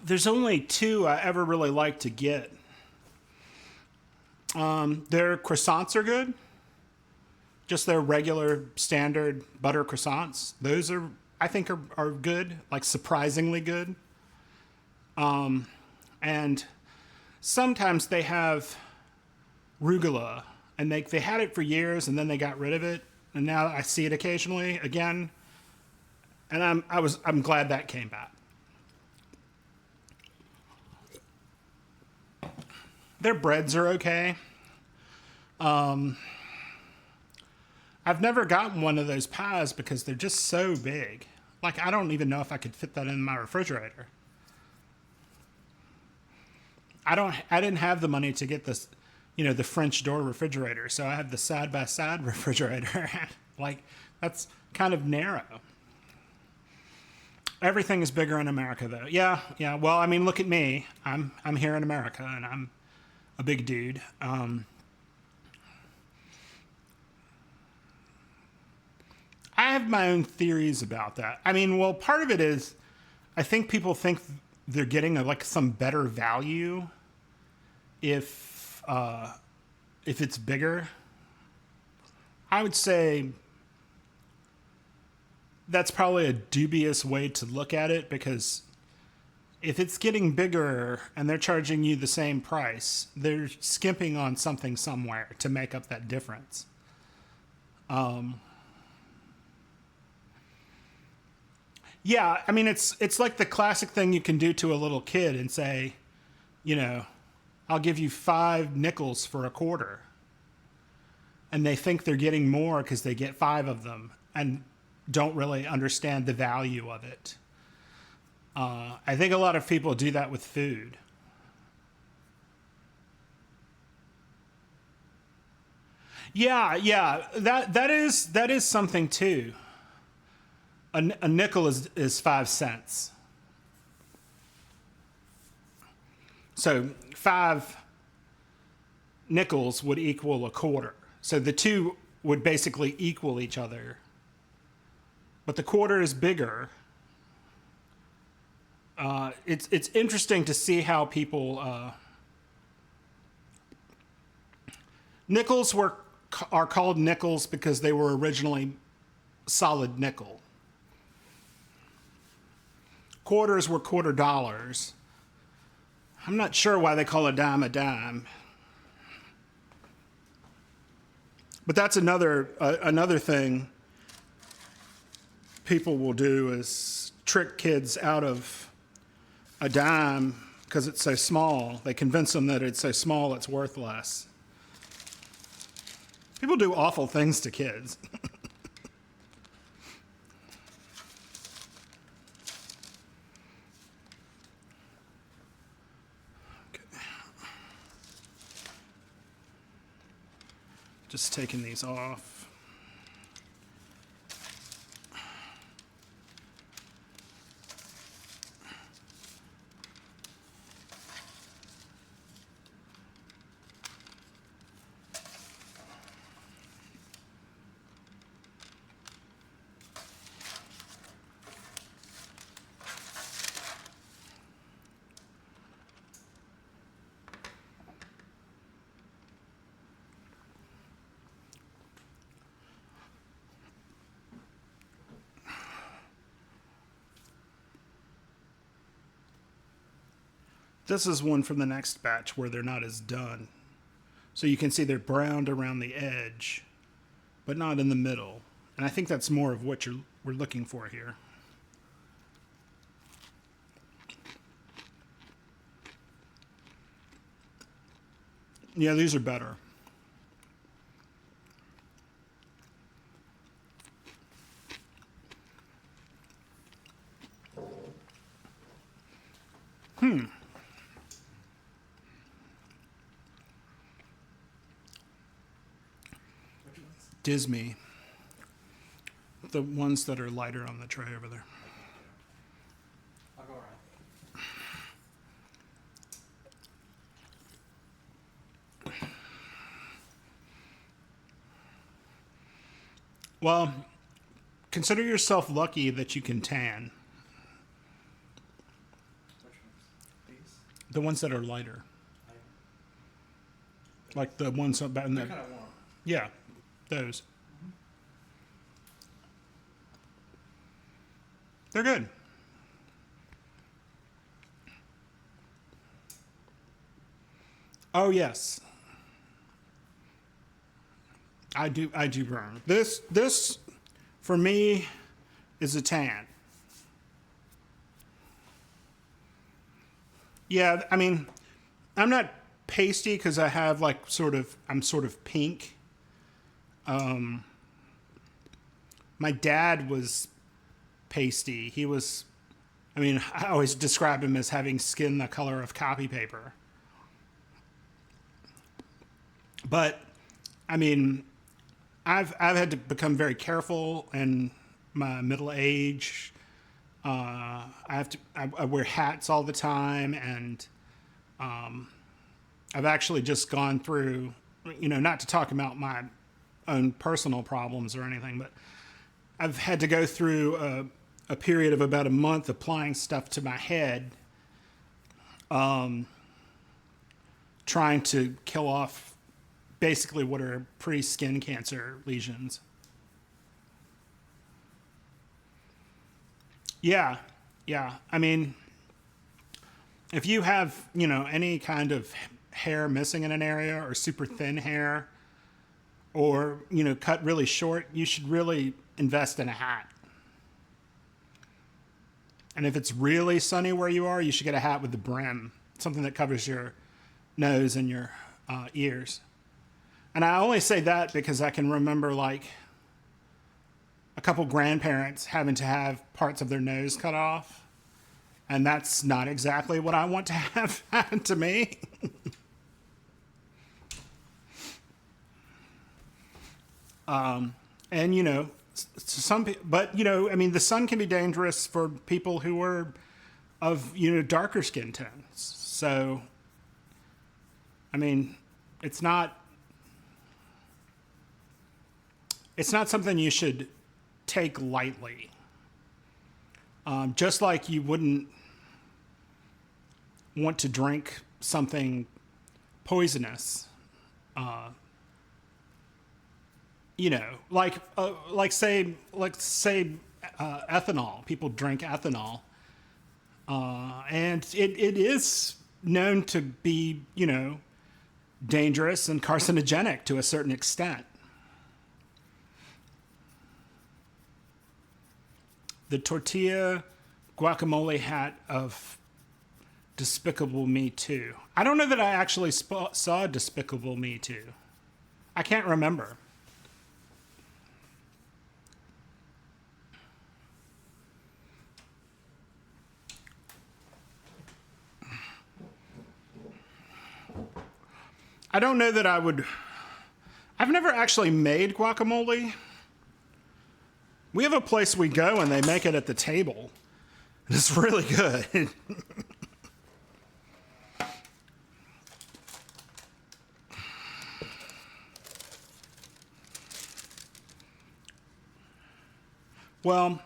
there's only two I ever really like to get. Their croissants are good. Just their regular standard butter croissants. Those are, I think, are good, like surprisingly good. And sometimes they have rugula, and they had it for years, and then they got rid of it, and now I see it occasionally again, and I'm glad that came back. Their breads are okay. I've never gotten one of those pies because they're just so big. Like, I don't even know if I could fit that in my refrigerator. I didn't have the money to get this, the French door refrigerator, so I have the side-by-side refrigerator. Like, that's kind of narrow. Everything is bigger in America, though. Yeah. Well, I mean, look at me. I'm here in America, and I'm a big dude. I have my own theories about that. I mean, well, part of it is I think people think they're getting some better value if it's bigger. I would say that's probably a dubious way to look at it, because if it's getting bigger and they're charging you the same price, they're skimping on something somewhere to make up that difference. Yeah, I mean, it's like the classic thing you can do to a little kid and say, I'll give you 5 nickels for a quarter. And they think they're getting more because they get 5 of them and don't really understand the value of it. I think a lot of people do that with food. Yeah, that is something too. A nickel is 5 cents. So 5 nickels would equal a quarter. So the two would basically equal each other. But the quarter is bigger. It's interesting to see how people... nickels are called nickels because they were originally solid nickel. Quarters were quarter dollars. I'm not sure why they call a dime. But that's another thing people will do is trick kids out of a dime because it's so small. They convince them that it's so small it's worth less. People do awful things to kids. Just taking these off. This is one from the next batch where they're not as done. So you can see they're browned around the edge, but not in the middle. And I think that's more of what we're looking for here. Yeah, these are better. Which ones? Disney. The ones that are lighter on the tray over there. I'll go around. Well, consider yourself lucky that you can tan. Which ones? These? The ones that are lighter. I, Like the ones about in they're the... kind of warm. Yeah, those. They're good. Oh, yes. I do burn. This, for me, is a tan. Yeah, I mean, I'm not pasty because I have like I'm sort of pink. My dad was pasty. He was, I mean, I always describe him as having skin the color of copy paper. But, I mean, I've had to become very careful in my middle age. I wear hats all the time, and I've actually just gone through, not to talk about my own personal problems or anything, but I've had to go through a period of about a month applying stuff to my head, trying to kill off basically what are pre-skin cancer lesions. Yeah. I mean, if you have, any kind of hair missing in an area or super thin hair or, cut really short, you should really invest in a hat. And if it's really sunny where you are, you should get a hat with the brim, something that covers your nose and your ears. And I only say that because I can remember like a couple grandparents having to have parts of their nose cut off. And that's not exactly what I want to have happen to me. And some people, but I mean, the sun can be dangerous for people who are of darker skin tones. So, I mean, it's not something you should take lightly. Just like you wouldn't want to drink something poisonous. Like say ethanol. People drink ethanol, and it is known to be dangerous and carcinogenic to a certain extent. The tortilla guacamole hat of Despicable Me 2. I don't know that I actually saw Despicable Me 2. I can't remember. I don't know that I would... I've never actually made guacamole. We have a place we go and they make it at the table. It's really good. Well,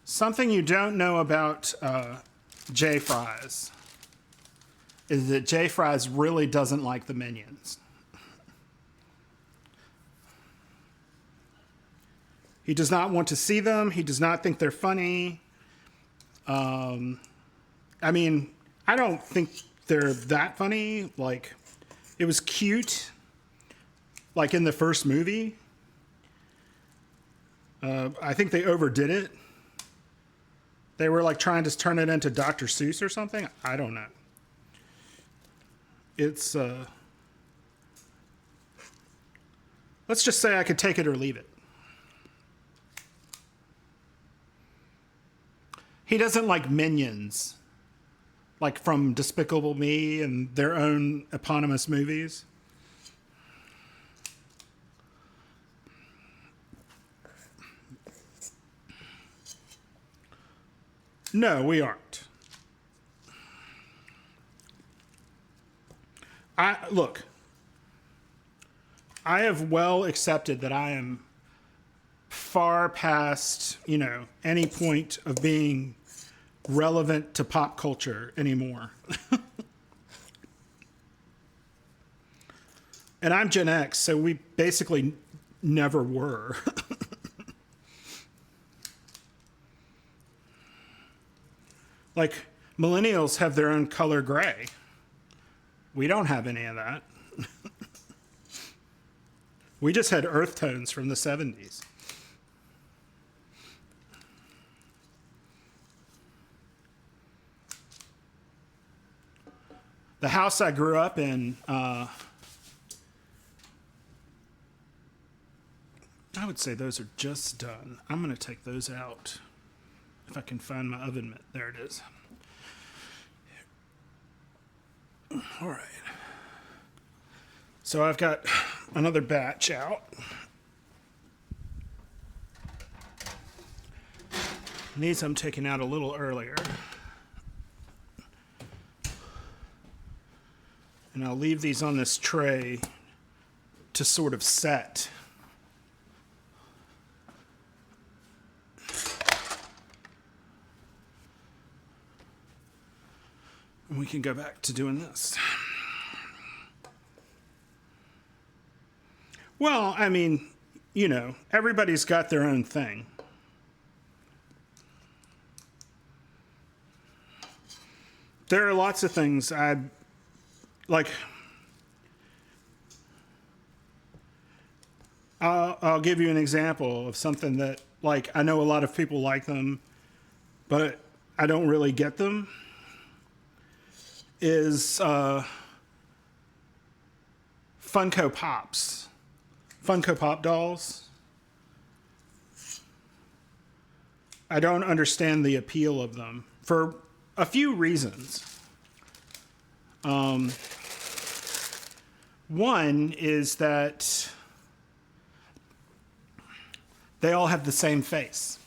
something you don't know about J Fries is that J Fries really doesn't like the Minions. He does not want to see them. He does not think they're funny. I mean, I don't think they're that funny. Like, it was cute, like in the first movie. I think they overdid it. They were like trying to turn it into Dr. Seuss or something. I don't know. It's Let's just say I could take it or leave it. He doesn't like Minions, like from Despicable Me and their own eponymous movies. No, we aren't. Look, I have well accepted that I am far past, any point of being relevant to pop culture anymore. And I'm Gen X, so we basically never were. Like, millennials have their own color gray. We don't have any of that. We just had earth tones from the 70s. The house I grew up in, I would say those are just done. I'm going to take those out. If I can find my oven mitt. There it is. All right. So I've got another batch out. These I'm taking out a little earlier. And I'll leave these on this tray to sort of set. And we can go back to doing this. Well, I mean, everybody's got their own thing. There are lots of things I like. I'll give you an example of something that, like, I know a lot of people like them, but I don't really get them. Is Funko Pops. Funko Pop dolls. I don't understand the appeal of them for a few reasons. One is that they all have the same face.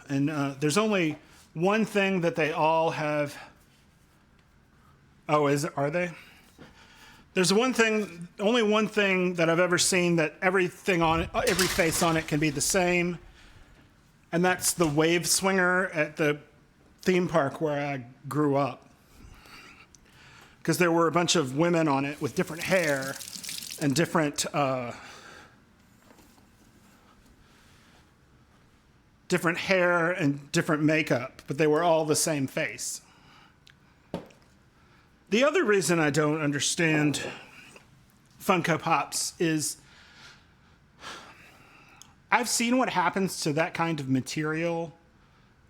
And there's only one thing that they all have. Oh, are they? There's only one thing that I've ever seen that everything on it, every face on it can be the same. And that's the wave swinger at the theme park where I grew up. Because there were a bunch of women on it with different hair and different hair and different makeup, but they were all the same face. The other reason I don't understand Funko Pops is I've seen what happens to that kind of material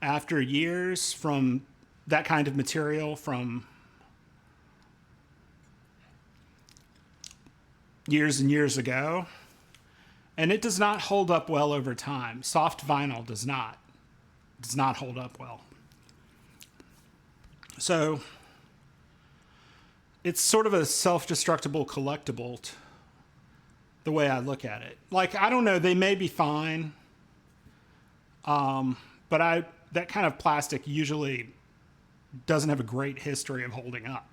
after years from that kind of material from years and years ago. And it does not hold up well over time. Soft vinyl does not hold up well. So it's sort of a self-destructible collectible the way I look at it. Like, I don't know, they may be fine. But that kind of plastic usually doesn't have a great history of holding up.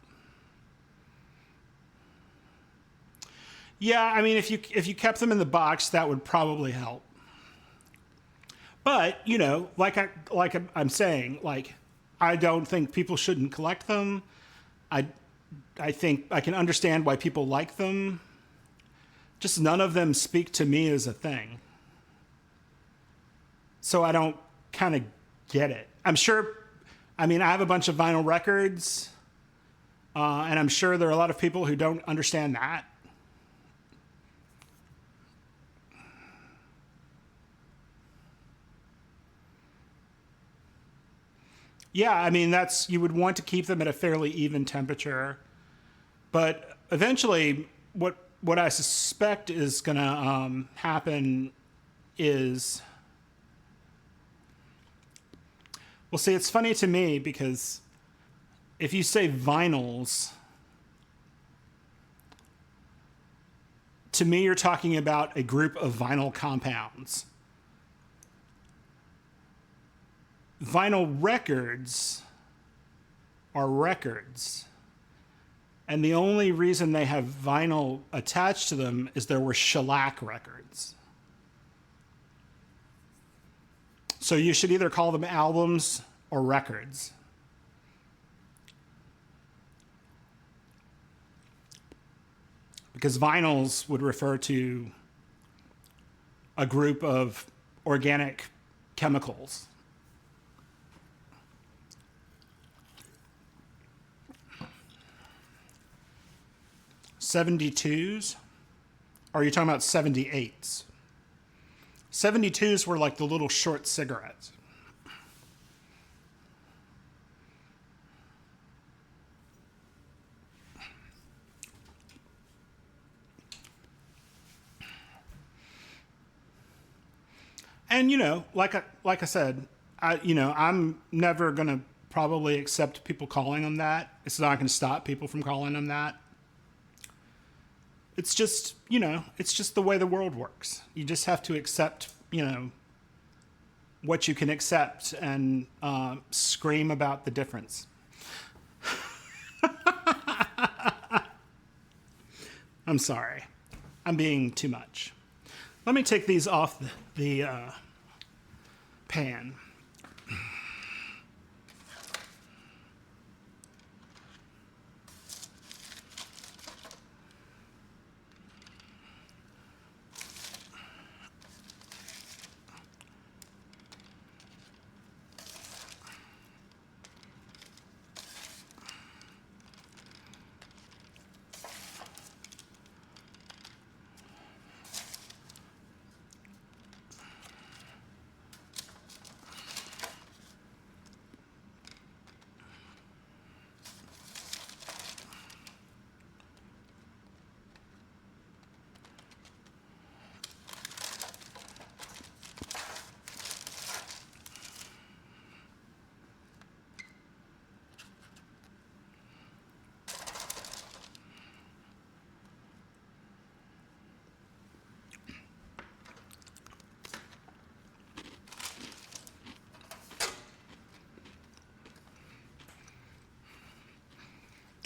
Yeah, I mean, if you kept them in the box, that would probably help. But, like I'm saying, like, I don't think people shouldn't collect them. I think I can understand why people like them. Just none of them speak to me as a thing. So I don't kind of get it. I have a bunch of vinyl records, and I'm sure there are a lot of people who don't understand that. Yeah, I mean, you would want to keep them at a fairly even temperature. But eventually, what I suspect is going to happen is, well, see, it's funny to me because if you say vinyls, to me, you're talking about a group of vinyl compounds. Vinyl records are records. And the only reason they have vinyl attached to them is there were shellac records. So you should either call them albums or records. Because vinyls would refer to a group of organic chemicals. '72s? Or are you talking about '78s? '72s were like the little short cigarettes. And like I said, I'm never gonna probably accept people calling them that. It's not gonna stop people from calling them that. It's just it's just the way the world works. You just have to accept what you can accept and scream about the difference. I'm sorry, I'm being too much. Let me take these off the pan.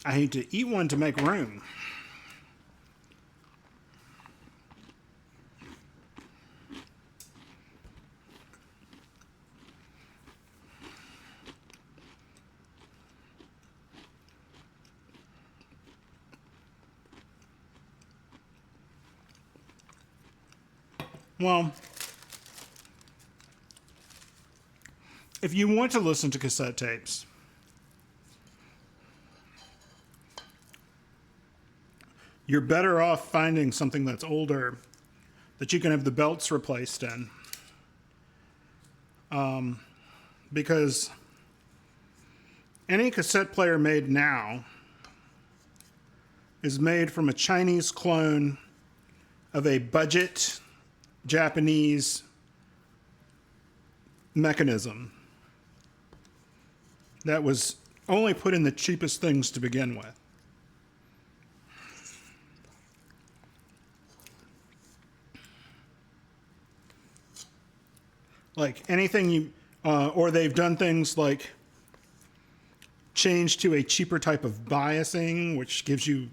I need to eat one to make room. Well, if you want to listen to cassette tapes, you're better off finding something that's older that you can have the belts replaced in. Because any cassette player made now is made from a Chinese clone of a budget Japanese mechanism that was only put in the cheapest things to begin with. Like anything or they've done things like change to a cheaper type of biasing, which gives you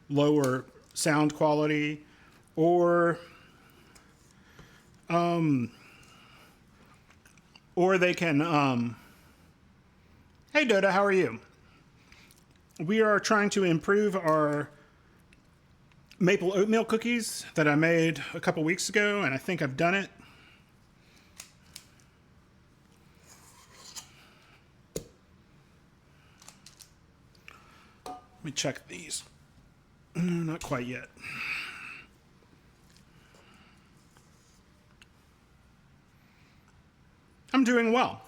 lower sound quality, or they can, hey Doda, how are you? We are trying to improve our maple oatmeal cookies that I made a couple weeks ago, and I think I've done it. Let me check these. Not quite yet. I'm doing well.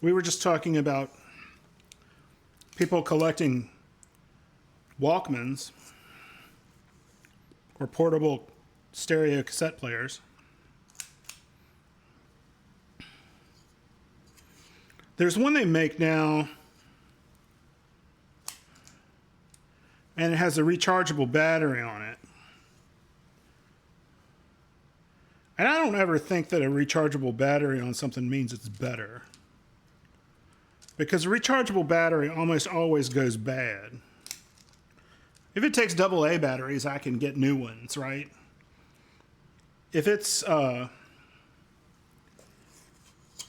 We were just talking about people collecting Walkmans or portable stereo cassette players. There's one they make now, and it has a rechargeable battery on it. And I don't ever think that a rechargeable battery on something means it's better. Because a rechargeable battery almost always goes bad. If it takes AA batteries, I can get new ones, right? If it's a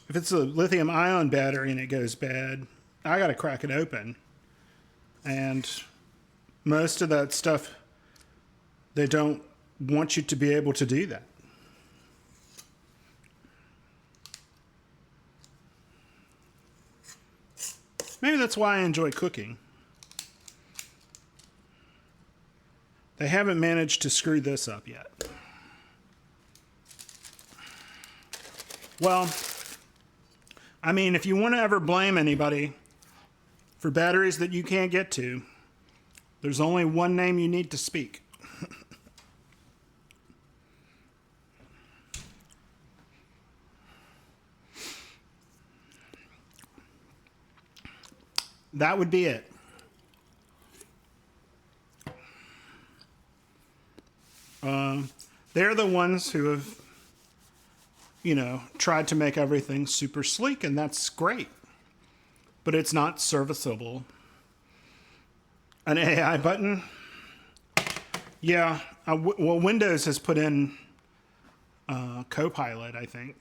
lithium ion battery and it goes bad, I got to crack it open. And most of that stuff, they don't want you to be able to do that. Maybe that's why I enjoy cooking. They haven't managed to screw this up yet. Well, I mean, if you want to ever blame anybody for batteries that you can't get to, there's only one name you need to speak. That would be it. They're the ones who have, tried to make everything super sleek, and that's great. But it's not serviceable. An AI button? Yeah. Well, Windows has put in Copilot, I think.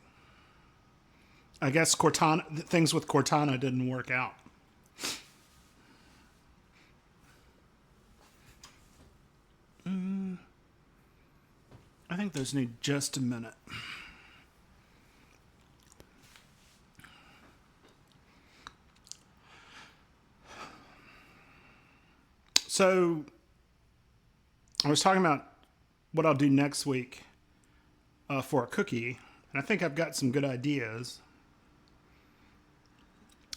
I guess Cortana, things with Cortana didn't work out. I think those need just a minute. So, I was talking about what I'll do next week for a cookie, and I think I've got some good ideas.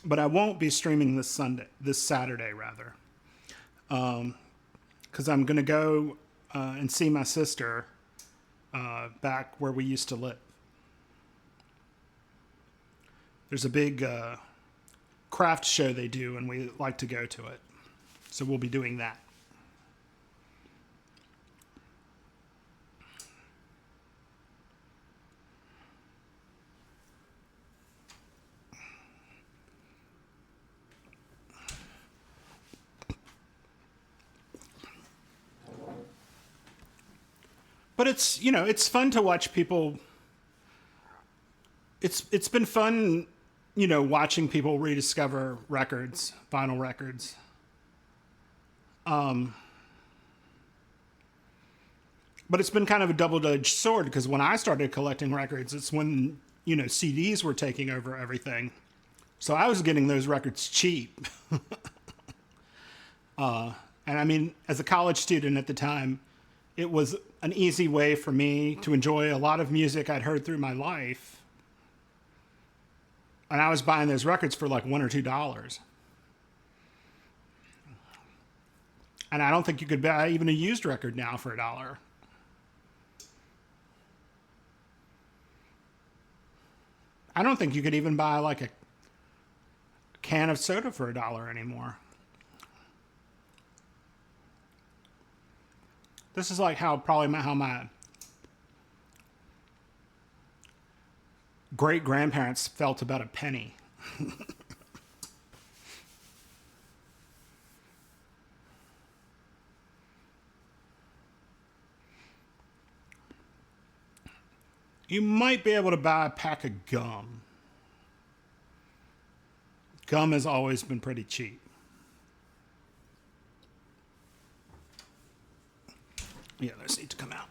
But I won't be streaming this Saturday, rather, because I'm going to go and see my sister back where we used to live. There's a big craft show they do, and we like to go to it. So we'll be doing that. But it's fun to watch people. It's been fun, watching people rediscover records, vinyl records. But it's been kind of a double-edged sword, because when I started collecting records, it's when, CDs were taking over everything. So I was getting those records cheap. And I mean, as a college student at the time, it was an easy way for me to enjoy a lot of music I'd heard through my life. And I was buying those records for like $1 or $2. And I don't think you could buy even a used record now for $1. I don't think you could even buy like a can of soda for $1 anymore. This is like how my great-grandparents felt about a penny. You might be able to buy a pack of gum. Gum has always been pretty cheap. Yeah, those need to come out.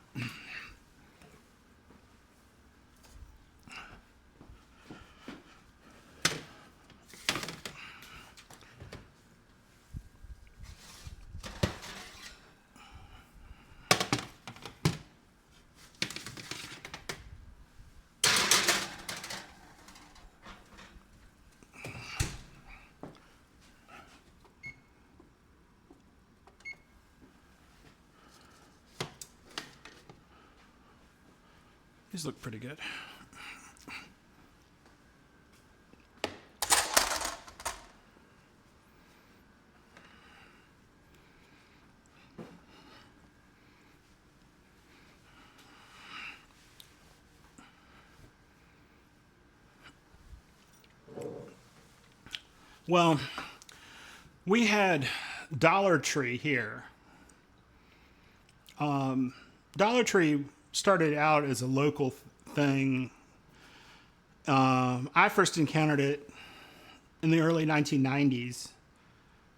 These look pretty good. Well, we had Dollar Tree here. Dollar Tree started out as a local thing. I first encountered it in the early 1990s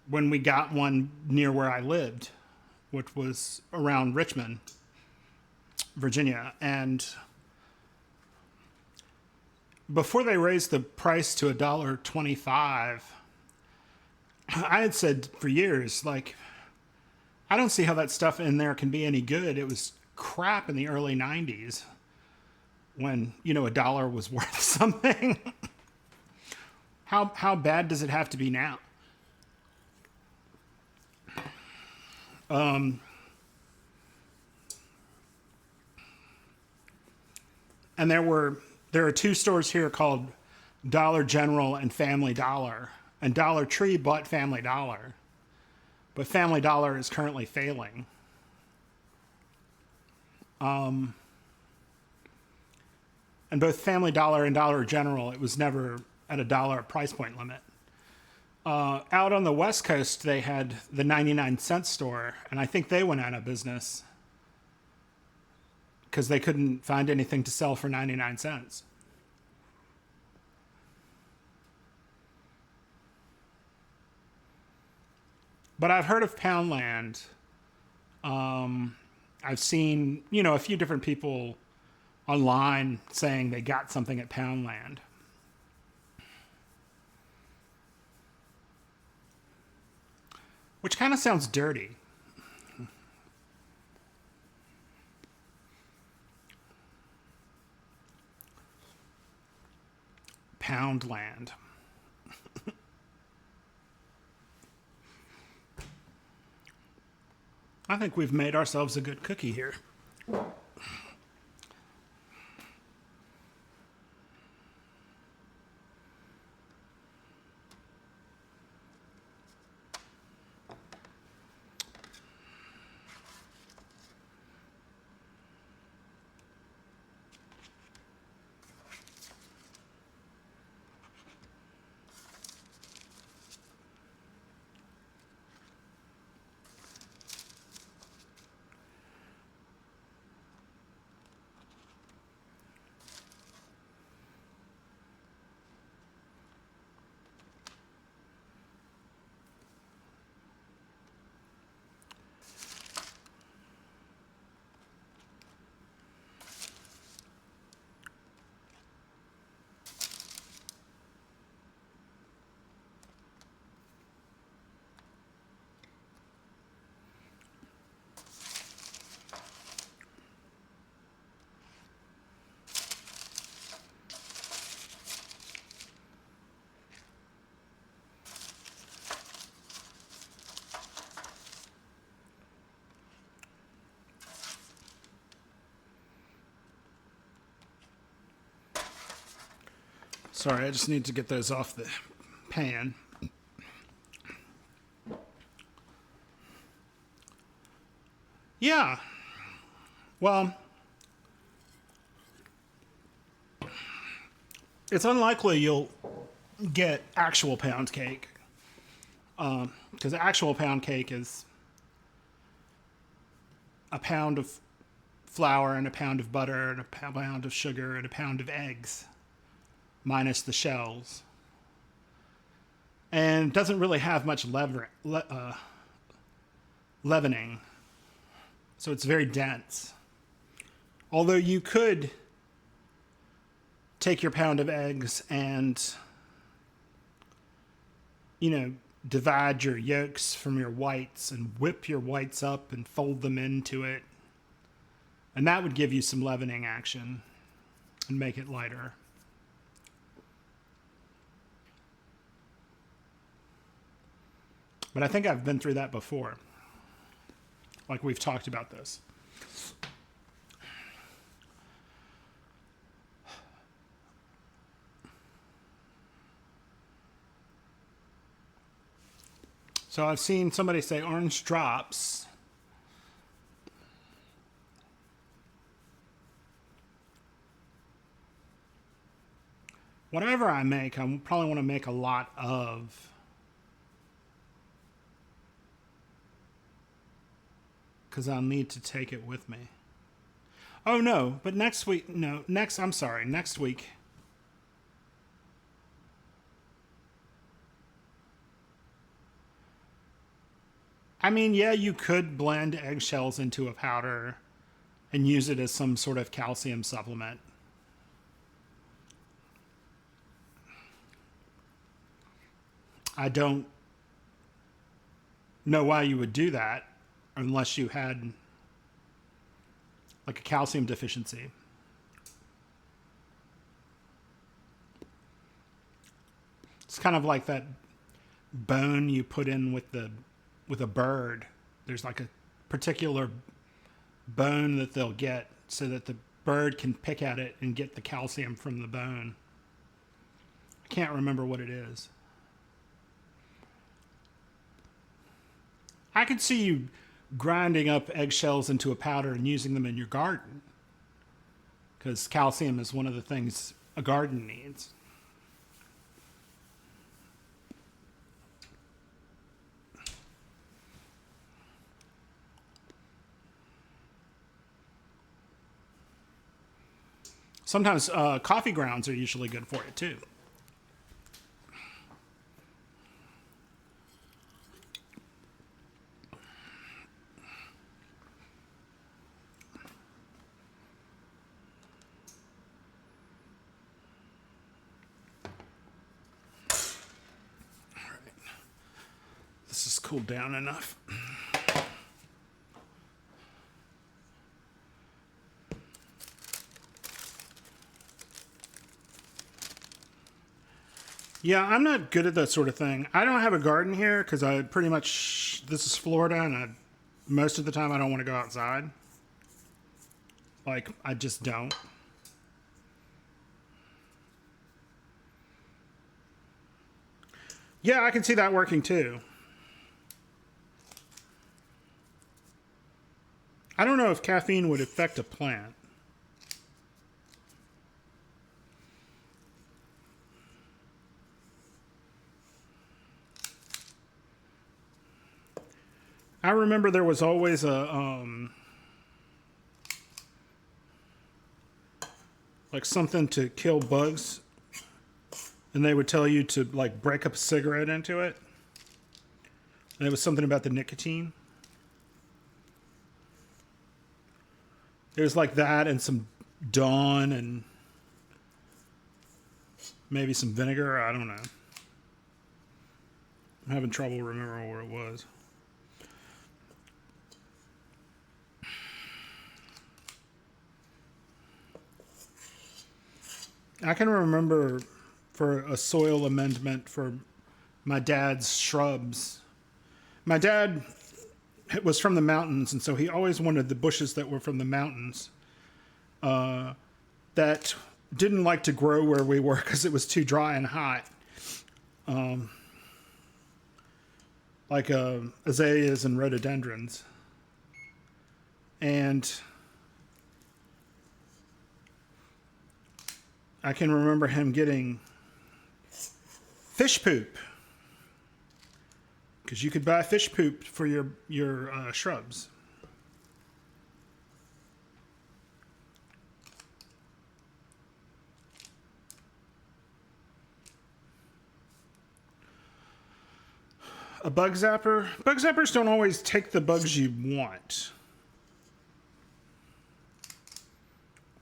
when we got one near where I lived, which was around Richmond, Virginia. And before they raised the price to $1.25, I had said for years, like, I don't see how that stuff in there can be any good. It was crap in the early 90s when, you know, $1 was worth something. How bad does it have to be now? And there are two stores here called Dollar General and Family Dollar. And Dollar Tree bought Family Dollar. But Family Dollar is currently failing. And both Family Dollar and Dollar General, it was never at $1 price point limit. Out on the West Coast, they had the 99-cent store, and I think they went out of business because they couldn't find anything to sell for 99 cents. But I've heard of Poundland. I've seen, you know, a few different people online saying they got something at Poundland. Which kind of sounds dirty. Poundland. I think we've made ourselves a good cookie here. Sorry, I just need to get those off the pan. Yeah. Well, it's unlikely you'll get actual pound cake. Because actual pound cake is a pound of flour and a pound of butter and a pound of sugar and a pound of eggs, minus the shells. And doesn't really have much leavening. So it's very dense. Although you could take your pound of eggs and, you know, divide your yolks from your whites and whip your whites up and fold them into it. And that would give you some leavening action and make it lighter. But I think I've been through that before. Like we've talked about this. So I've seen somebody say orange drops. Whatever I make, I probably want to make a lot of. Because I'll need to take it with me. Oh no, but next week, I'm sorry, next week. I mean, yeah, you could blend eggshells into a powder and use it as some sort of calcium supplement. I don't know why you would do that unless you had like a calcium deficiency. It's kind of like that bone you put in with a bird. There's like a particular bone that they'll get so that the bird can pick at it and get the calcium from the bone. I can't remember what it is. I could see you grinding up eggshells into a powder and using them in your garden, because calcium is one of the things a garden needs. Sometimes coffee grounds are usually good for it too. This is cooled down enough. Yeah, I'm not good at that sort of thing. I don't have a garden here because I pretty much, this is Florida, and most of the time I don't want to go outside. Like, I just don't. Yeah, I can see that working too. I don't know if caffeine would affect a plant. I remember there was always a like something to kill bugs, and they would tell you to like break up a cigarette into it. And it was something about the nicotine. It was like that and some Dawn and maybe some vinegar. I don't know. I'm having trouble remembering where it was. I can remember for a soil amendment for my dad's shrubs. My dad was from the mountains, and so he always wanted the bushes that were from the mountains that didn't like to grow where we were because it was too dry and hot. Like azaleas and rhododendrons. And I can remember him getting fish poop, because you could buy fish poop for your shrubs. A bug zapper? Bug zappers don't always take the bugs you want.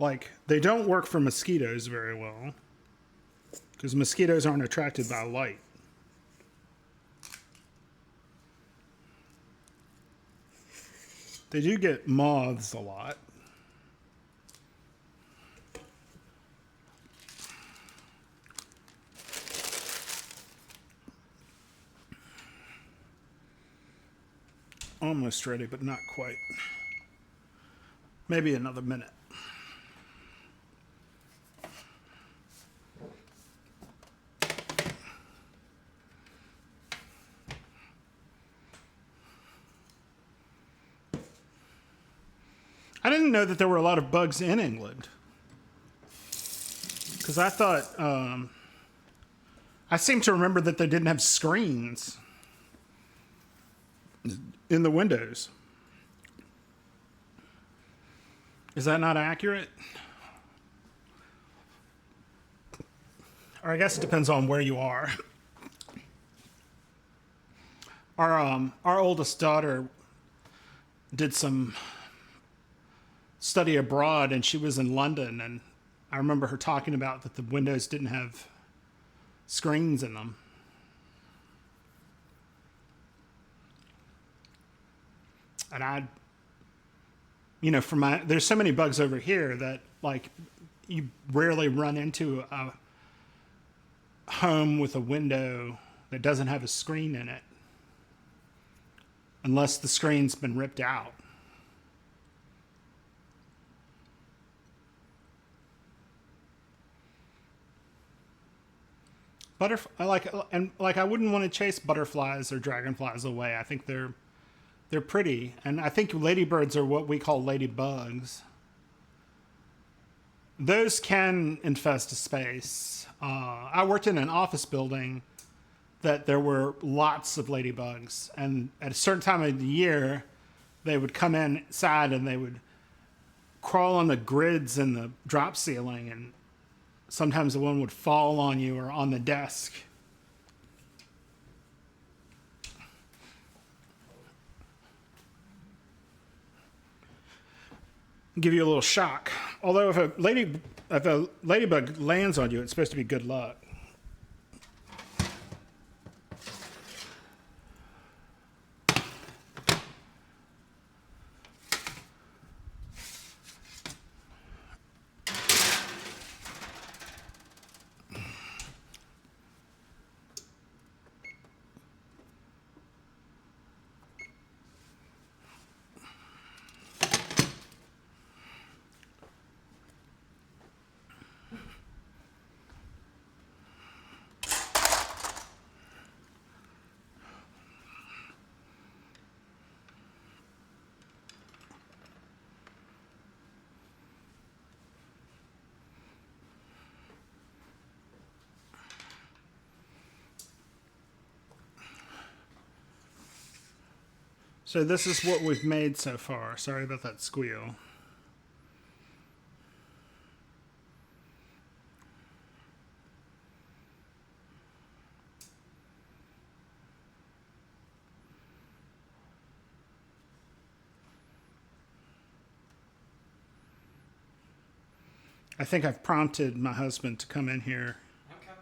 Like, they don't work for mosquitoes very well, because mosquitoes aren't attracted by light. They do get moths a lot. Almost ready, but not quite. Maybe another minute. I didn't know that there were a lot of bugs in England. Because I thought, I seem to remember that they didn't have screens in the windows. Is that not accurate? Or I guess it depends on where you are. Our oldest daughter did some study abroad, and she was in London, and I remember her talking about that the windows didn't have screens in them. And there's so many bugs over here that, like, you rarely run into a home with a window that doesn't have a screen in it, unless the screen's been ripped out. I wouldn't want to chase butterflies or dragonflies away. I think they're pretty, and I think ladybirds are what we call ladybugs. Those can infest a space. I worked in an office building that there were lots of ladybugs, and at a certain time of the year, they would come inside and they would crawl on the grids in the drop ceiling, and sometimes the one would fall on you or on the desk. Give you a little shock. Although if a ladybug lands on you, it's supposed to be good luck. So this is what we've made so far. Sorry about that squeal. I think I've prompted my husband to come in here Okay.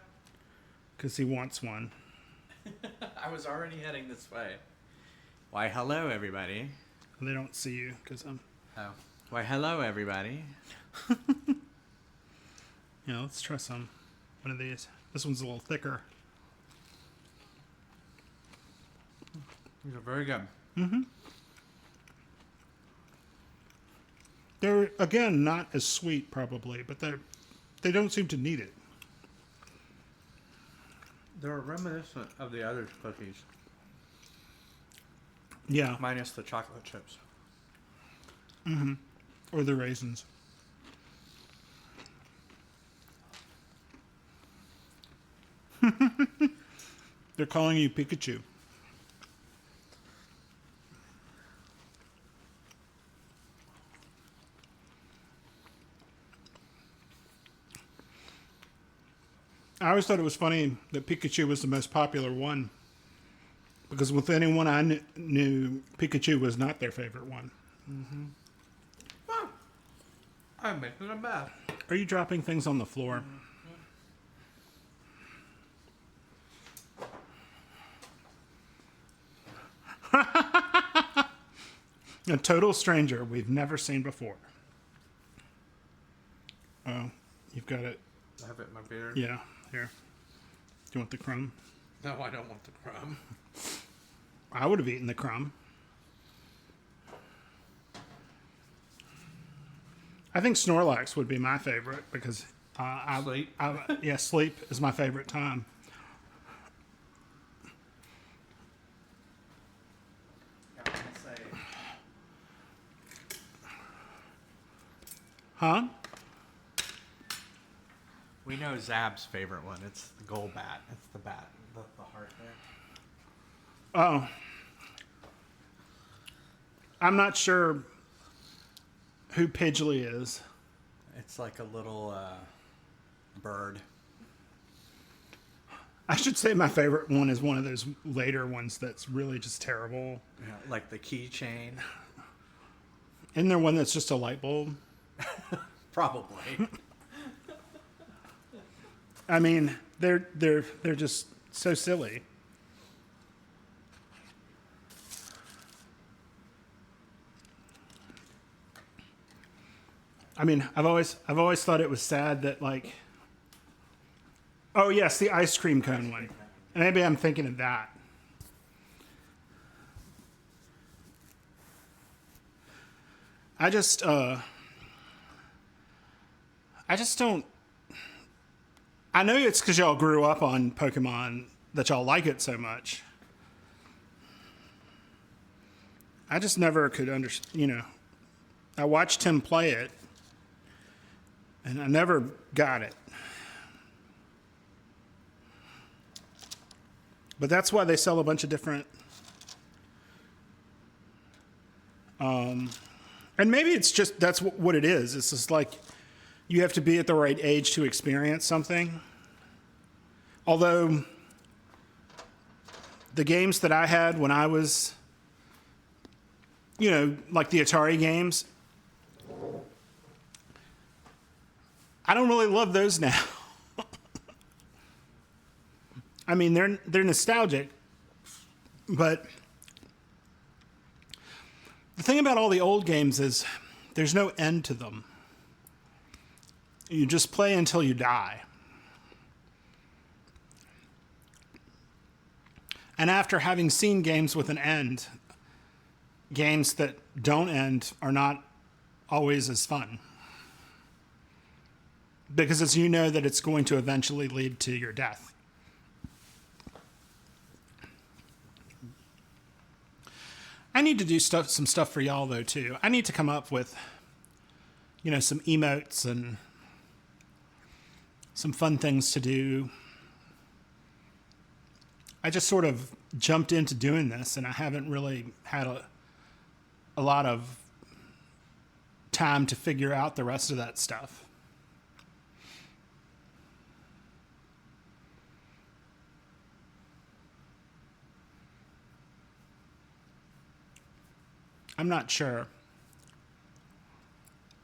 because he wants one. I was already heading this way. Why, hello, everybody. They don't see you because I'm... Oh. Why, hello, everybody. Yeah, let's try one of these. This one's a little thicker. These are very good. Mm-hmm. They're, again, not as sweet, probably, but they don't seem to need it. They're reminiscent of the other cookies. Yeah. Minus the chocolate chips. Mm-hmm. Or the raisins. They're calling you Pikachu. I always thought it was funny that Pikachu was the most popular one. Because with anyone I knew, Pikachu was not their favorite one. Mm-hmm. Oh, I'm making a mess. Are you dropping things on the floor? A total stranger we've never seen before. Oh, you've got it. I have it in my beard. Yeah, here. Do you want the crumb? No, I don't want the crumb. I would have eaten the crumb. I think Snorlax would be my favorite because Sleep? Sleep is my favorite time. Yeah, I was gonna say. Huh? We know Zab's favorite one. It's the gold bat. It's the bat. The heart there. Oh. I'm not sure who Pidgely is. It's like a little bird. I should say my favorite one is one of those later ones that's really just terrible. Yeah, like the keychain. Isn't there one that's just a light bulb? Probably. I mean, they're just so silly. I mean, I've always thought it was sad that, like, oh yes, the ice cream cone one. Maybe I'm thinking of that. I just don't. I know it's because y'all grew up on Pokemon that y'all like it so much. I just never could understand. You know, I watched him play it, and I never got it. But that's why they sell a bunch of different. And maybe it's just that's what it is. It's just like you have to be at the right age to experience something. Although the games that I had when I was, you know, like the Atari games, I don't really love those now. I mean, they're nostalgic, but the thing about all the old games is there's no end to them. You just play until you die. And after having seen games with an end, games that don't end are not always as fun. Because as you know that it's going to eventually lead to your death. I need to do some stuff for y'all though too. I need to come up with, you know, some emotes and some fun things to do. I just sort of jumped into doing this, and I haven't really had a lot of time to figure out the rest of that stuff. I'm not sure.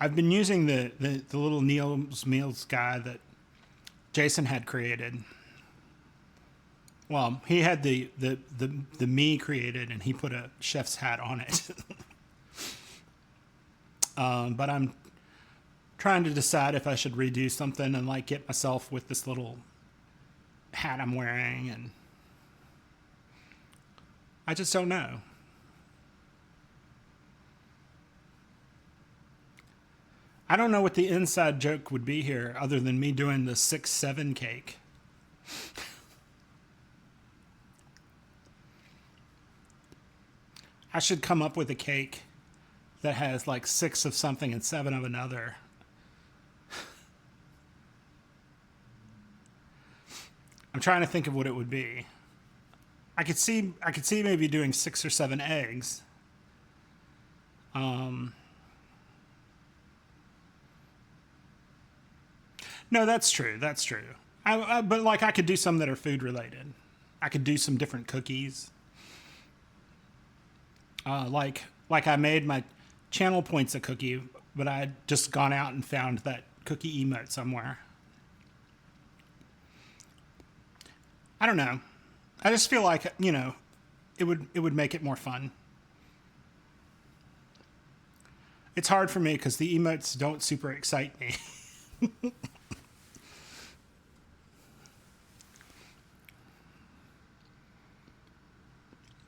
I've been using the little Neil's Meals guy that Jason had created. Well, he had the me created, and he put a chef's hat on it. But I'm trying to decide if I should redo something and like get myself with this little hat I'm wearing, and I just don't know. I don't know what the inside joke would be here other than me doing the 6-7 cake. I should come up with a cake that has like 6 of something and 7 of another. I'm trying to think of what it would be. I could see maybe doing 6 or 7 eggs. No, that's true. That's true. But like I could do some that are food related. I could do some different cookies. Like I made my channel points a cookie, but I had just gone out and found that cookie emote somewhere. I don't know. I just feel like, you know, it would make it more fun. It's hard for me because the emotes don't super excite me.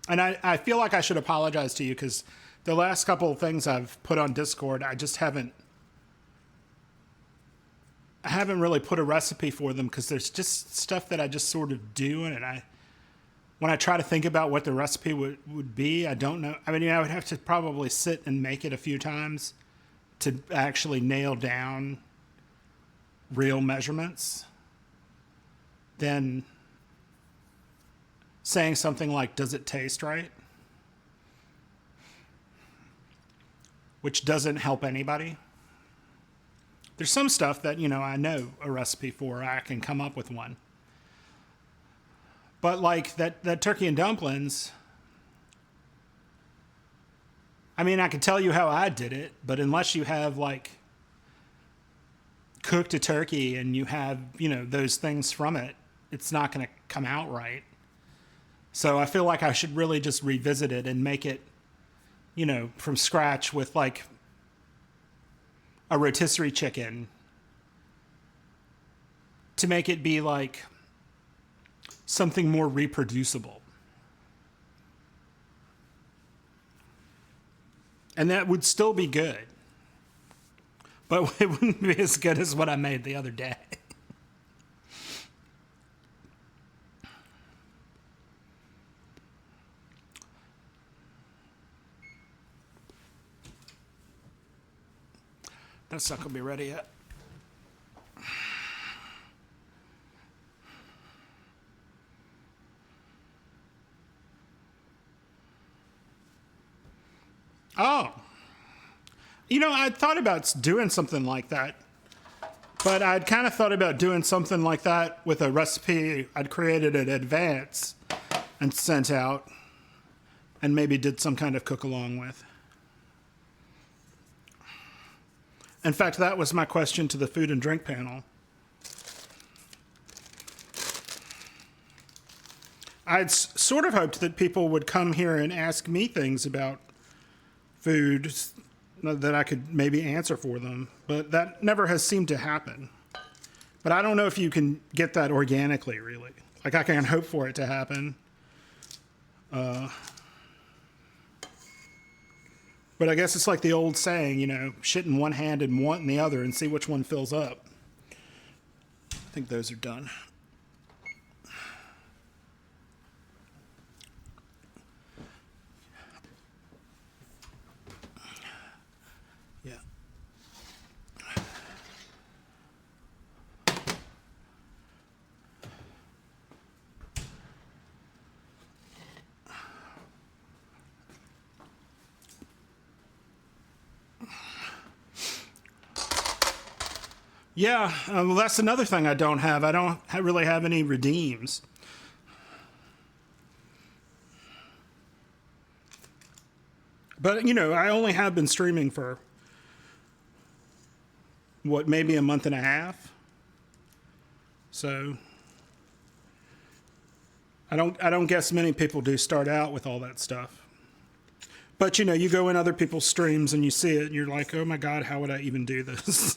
And I feel like I should apologize to you because the last couple of things I've put on Discord, I haven't really put a recipe for them because there's just stuff that I just sort of do, and when I try to think about what the recipe would be, I don't know. I mean, I would have to probably sit and make it a few times to actually nail down real measurements than saying something like, does it taste right? Which doesn't help anybody. There's some stuff that, I know a recipe for, I can come up with one. But like that turkey and dumplings, I mean, I can tell you how I did it, but unless you have like cooked a turkey and you have, those things from it, it's not going to come out right. So I feel like I should really just revisit it and make it, from scratch with like a rotisserie chicken to make it be like something more reproducible. And that would still be good. But it wouldn't be as good as what I made the other day. That's not going to be ready yet. Oh. I'd thought about doing something like that. But I'd kind of thought about doing something like that with a recipe I'd created in advance and sent out and maybe did some kind of cook along with. In fact, that was my question to the food and drink panel. I'd sort of hoped that people would come here and ask me things about food that I could maybe answer for them, but that never has seemed to happen. But I don't know if you can get that organically, really. Like, I can hope for it to happen. But I guess it's like the old saying, shit in one hand and want in the other and see which one fills up. I think those are done. Yeah. Yeah, well, that's another thing I don't have. I don't really have any redeems. But, I only have been streaming for, maybe a month and a half? So, I don't guess many people do start out with all that stuff. But, you go in other people's streams and you see it and you're like, oh my God, how would I even do this?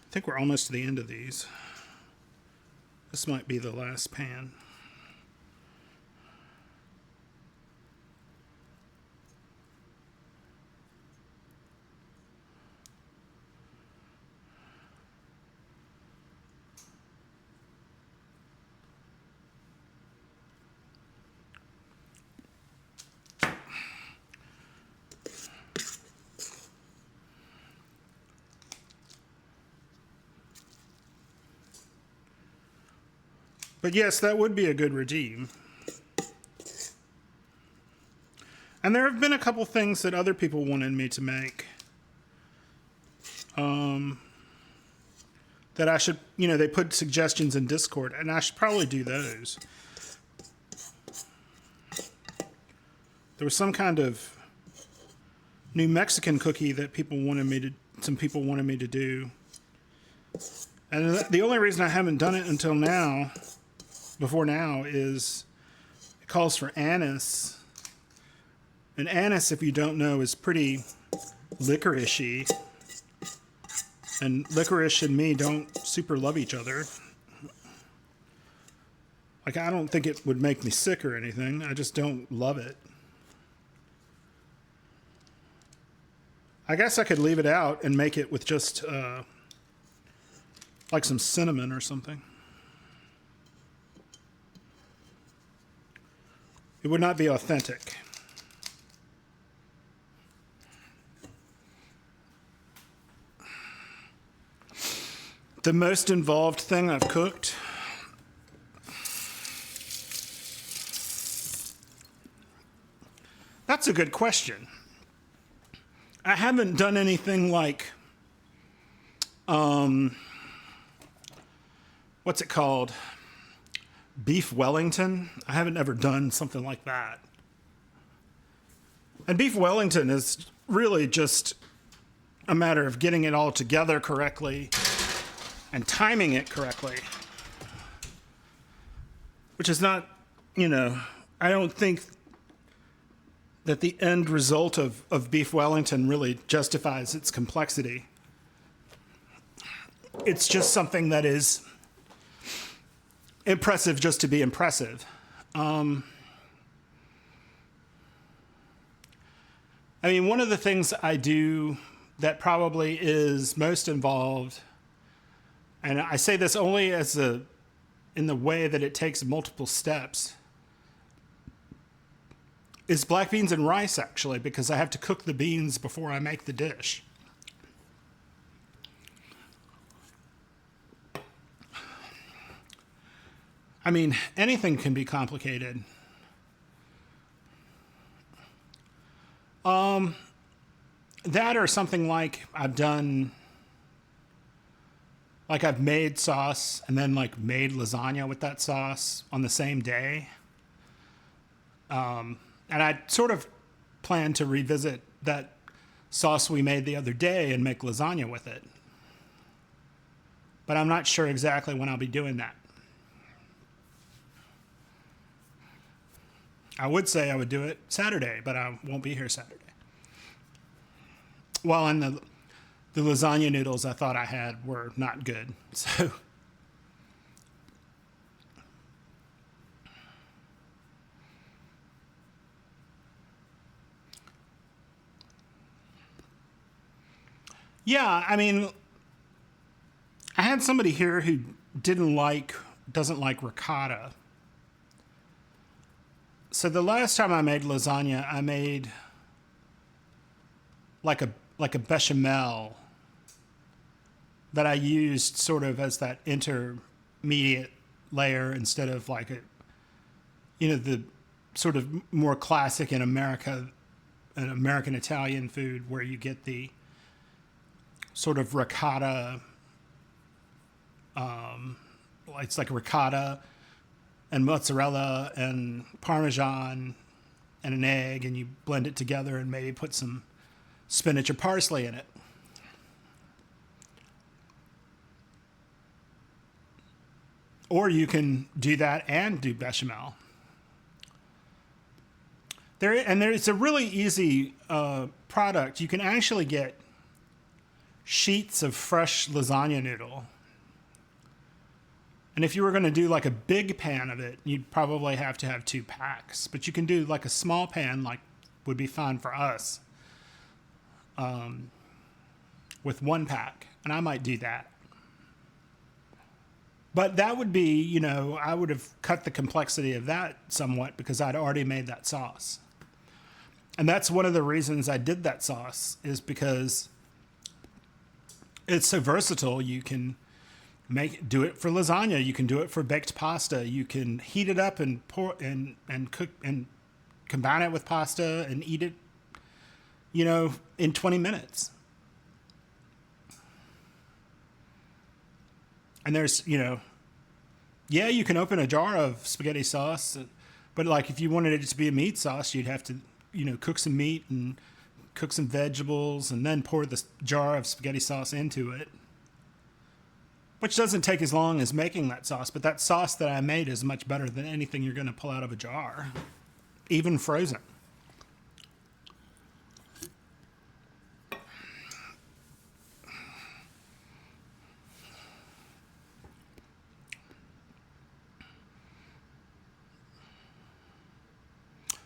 I think we're almost to the end of these. This might be the last pan. But yes, that would be a good redeem. And there have been a couple things that other people wanted me to make. That I should, they put suggestions in Discord, and I should probably do those. There was some kind of New Mexican cookie that some people wanted me to do. And the only reason I haven't done it until now, before now, is it calls for anise. And anise, if you don't know, is pretty licorice-y. And licorice and me don't super love each other. Like, I don't think it would make me sick or anything. I just don't love it. I guess I could leave it out and make it with just, like some cinnamon or something. It would not be authentic. The most involved thing I've cooked. That's a good question. I haven't done anything like, what's it called? Beef Wellington. I haven't ever done something like that. And beef Wellington is really just a matter of getting it all together correctly and timing it correctly. Which is not, I don't think that the end result of beef Wellington really justifies its complexity. It's just something that is impressive just to be impressive. One of the things I do that probably is most involved, and I say this only in the way that it takes multiple steps, is black beans and rice, actually, because I have to cook the beans before I make the dish. Anything can be complicated. That or something like I've made sauce and then made lasagna with that sauce on the same day. And I sort of plan to revisit that sauce we made the other day and make lasagna with it. But I'm not sure exactly when I'll be doing that. I would say I would do it Saturday, but I won't be here Saturday. Well, and the lasagna noodles I thought I had were not good, so. Yeah, I had somebody here who doesn't like ricotta. So the last time I made lasagna, I made like a bechamel that I used sort of as that intermediate layer instead of the sort of more classic in America, an American Italian food where you get the sort of ricotta, it's like ricotta and mozzarella and Parmesan and an egg, and you blend it together and maybe put some spinach or parsley in it. Or you can do that and do bechamel. It's a really easy product. You can actually get sheets of fresh lasagna noodle. And if you were going to do like a big pan of it, you'd probably have to have 2 packs. But you can do like a small pan, would be fine for us, with 1 pack. And I might do that. But that would be, I would have cut the complexity of that somewhat because I'd already made that sauce. And that's one of the reasons I did that sauce, is because it's so versatile. You can do it for lasagna. You can do it for baked pasta. You can heat it up and pour and cook and combine it with pasta and eat it, in 20 minutes. And there's, you can open a jar of spaghetti sauce, but if you wanted it to be a meat sauce, you'd have to, cook some meat and cook some vegetables and then pour the jar of spaghetti sauce into it, which doesn't take as long as making that sauce. But that sauce that I made is much better than anything you're going to pull out of a jar, even frozen.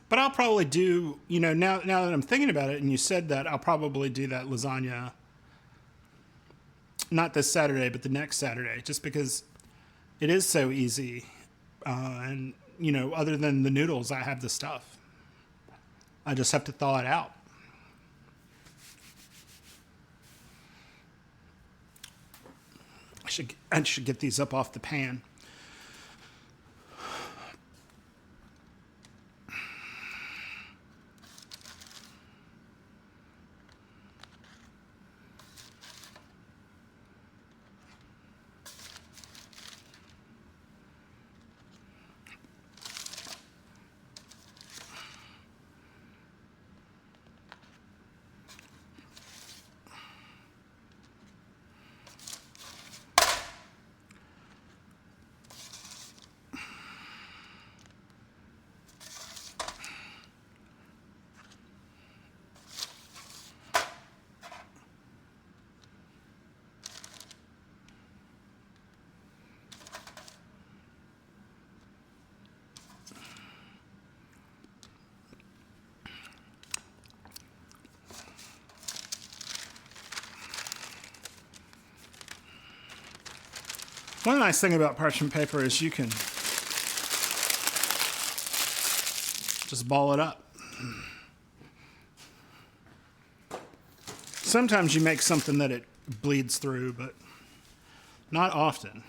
But I'll probably do, now that I'm thinking about it and you said that, I'll probably do that lasagna, not this Saturday, but the next Saturday, just because it is so easy. And other than the noodles, I have the stuff. I just have to thaw it out. I should get these up off the pan. One nice thing about parchment paper is you can just ball it up. Sometimes you make something that it bleeds through, but not often.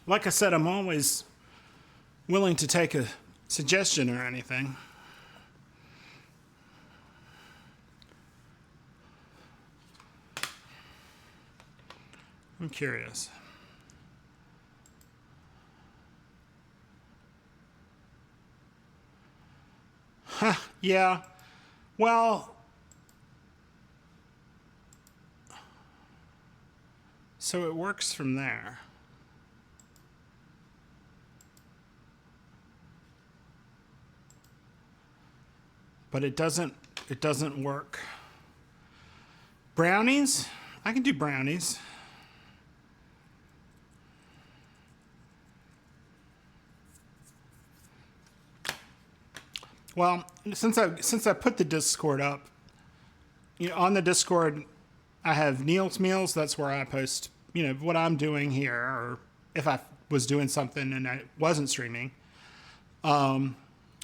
Like I said, I'm always willing to take a suggestion or anything. I'm curious. Huh, yeah. Well, so it works from there. But it doesn't work. Brownies? I can do brownies. Well, since I put the Discord up, on the Discord, I have Neil's Meals. That's where I post, what I'm doing here, or if I was doing something and I wasn't streaming. I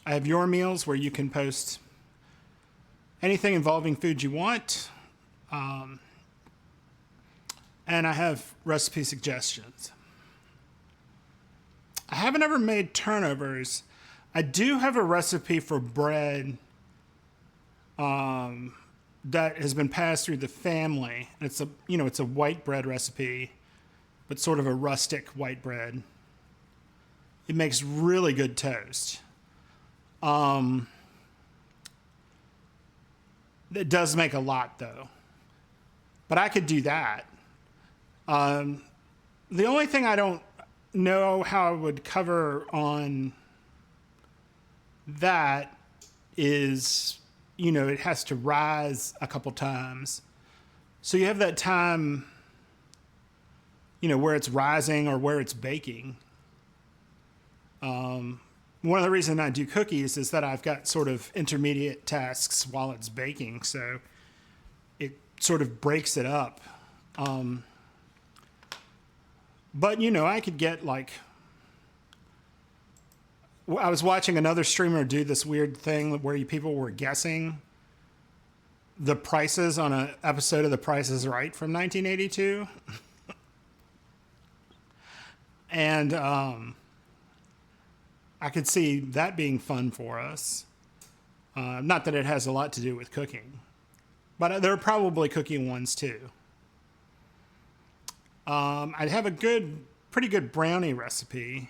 have Your Meals, where you can post anything involving food you want. And I have recipe suggestions. I haven't ever made turnovers. I do have a recipe for bread that has been passed through the family. It's a white bread recipe, but sort of a rustic white bread. It makes really good toast. It does make a lot, though. But I could do that. The only thing I don't know how I would cover on that is, it has to rise a couple times. So you have that time, where it's rising or where it's baking. One of the reasons I do cookies is that I've got sort of intermediate tasks while it's baking, so it sort of breaks it up. But, I could get I was watching another streamer do this weird thing where people were guessing the prices on an episode of The Price is Right from 1982. And I could see that being fun for us. Not that it has a lot to do with cooking, but there are probably cooking ones too. I'd have a pretty good brownie recipe.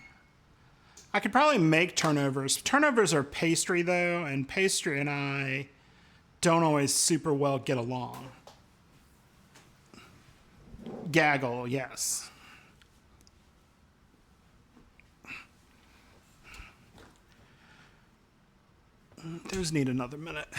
I could probably make turnovers. Turnovers are pastry though, and pastry and I don't always super well get along. gaggle, yes. Those need another minute.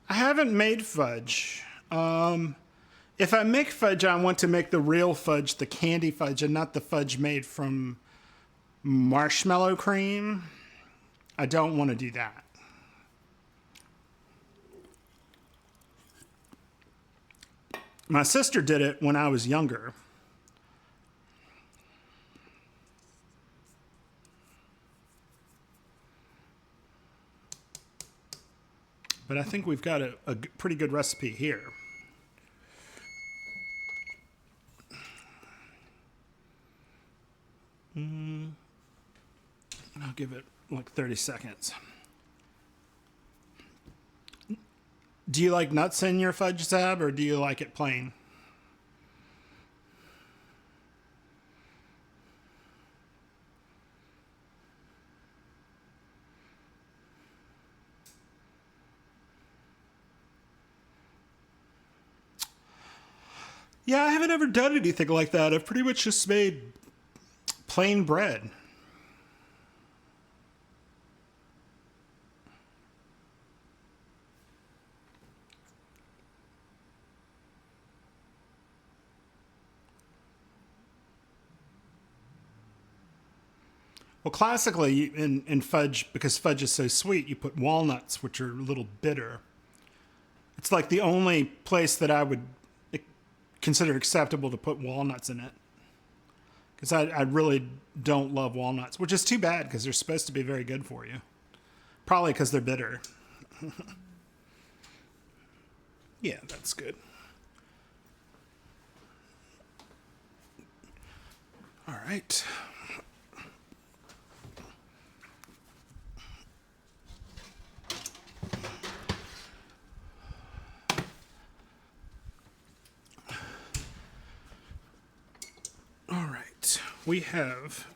I haven't made fudge. If I make fudge, I want to make the real fudge, the candy fudge, and not the fudge made from marshmallow cream. I don't want to do that. My sister did it when I was younger. But I think we've got a pretty good recipe here. I'll give it like 30 seconds. Do you like nuts in your fudge, Zab, or do you like it plain? Yeah, I haven't ever done anything like that. I've pretty much just made plain bread. Well, classically, in fudge, because fudge is so sweet, you put walnuts, which are a little bitter. It's like the only place that I would consider acceptable to put walnuts in it. Because I really don't love walnuts, which is too bad because they're supposed to be very good for you. Probably because they're bitter. Yeah, that's good. All right. All right, we have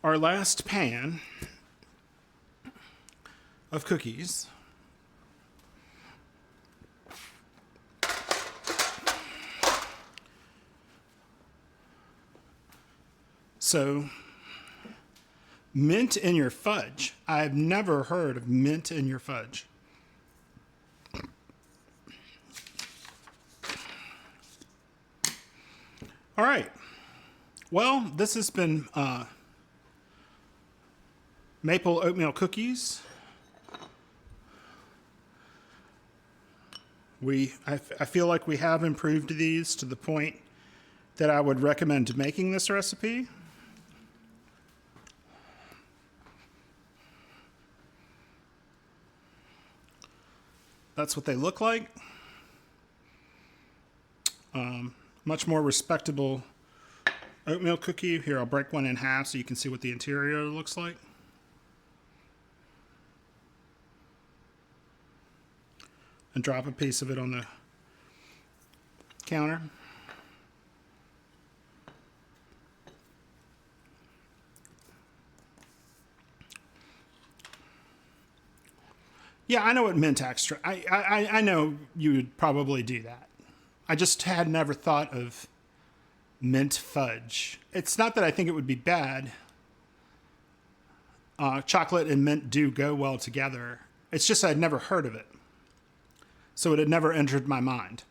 our last pan of cookies. So, mint in your fudge. I've never heard of mint in your fudge. All right. Well, this has been maple oatmeal cookies. I feel like we have improved these to the point that I would recommend making this recipe. That's what they look like. Much more respectable oatmeal cookie. Here, I'll break one in half so you can see what the interior looks like. And drop a piece of it on the counter. Yeah, I know what mint extract. I know you would probably do that. I just had never thought of mint fudge. It's not that I think it would be bad. Chocolate and mint do go well together. It's just I'd never heard of it. So it had never entered my mind.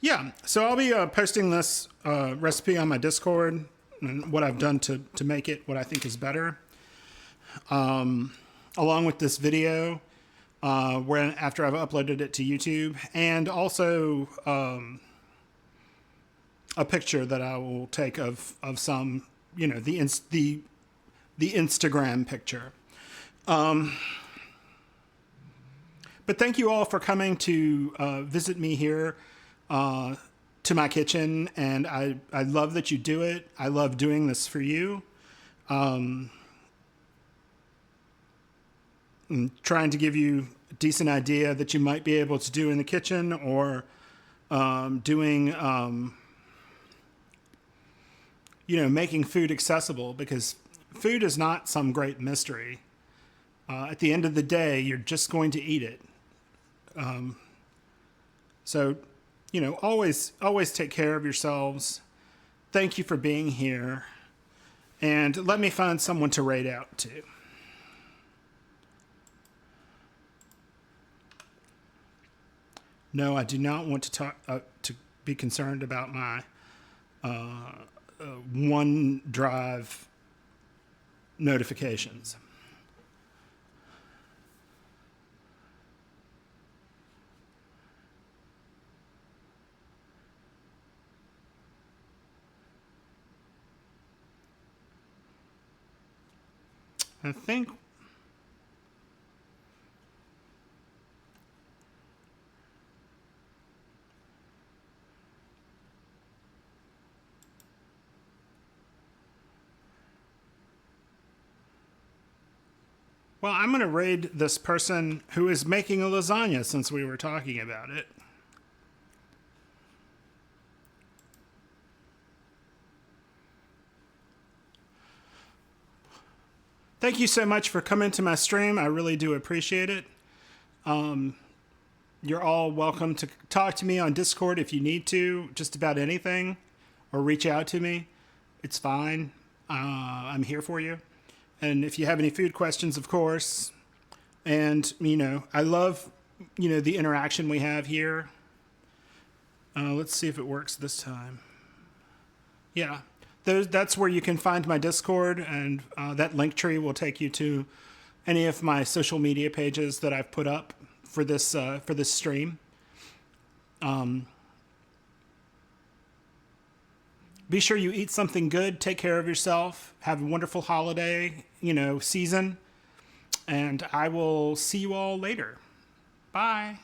Yeah, so I'll be posting this recipe on my Discord and what I've done to make it what I think is better. Along with this video, after I've uploaded it to YouTube, and also a picture that I will take of some, the Instagram picture. But thank you all for coming to visit me here to my kitchen, and I love that you do it. I love doing this for you. And trying to give you a decent idea that you might be able to do in the kitchen, or doing, making food accessible, because food is not some great mystery. At the end of the day, you're just going to eat it. So, always take care of yourselves. Thank you for being here. And let me find someone to rate out to. No, I do not want to talk to be concerned about my OneDrive notifications. I think well, I'm going to raid this person who is making a lasagna since we were talking about it. Thank you so much for coming to my stream. I really do appreciate it. You're all welcome to talk to me on Discord if you need to, just about anything, or reach out to me. It's fine. I'm here for you. And if you have any food questions, of course. And, I love, the interaction we have here. Let's see if it works this time. Yeah. That's where you can find my Discord, and that link tree will take you to any of my social media pages that I've put up for this stream. Be sure you eat something good, take care of yourself, have a wonderful holiday, season, and I will see you all later. Bye.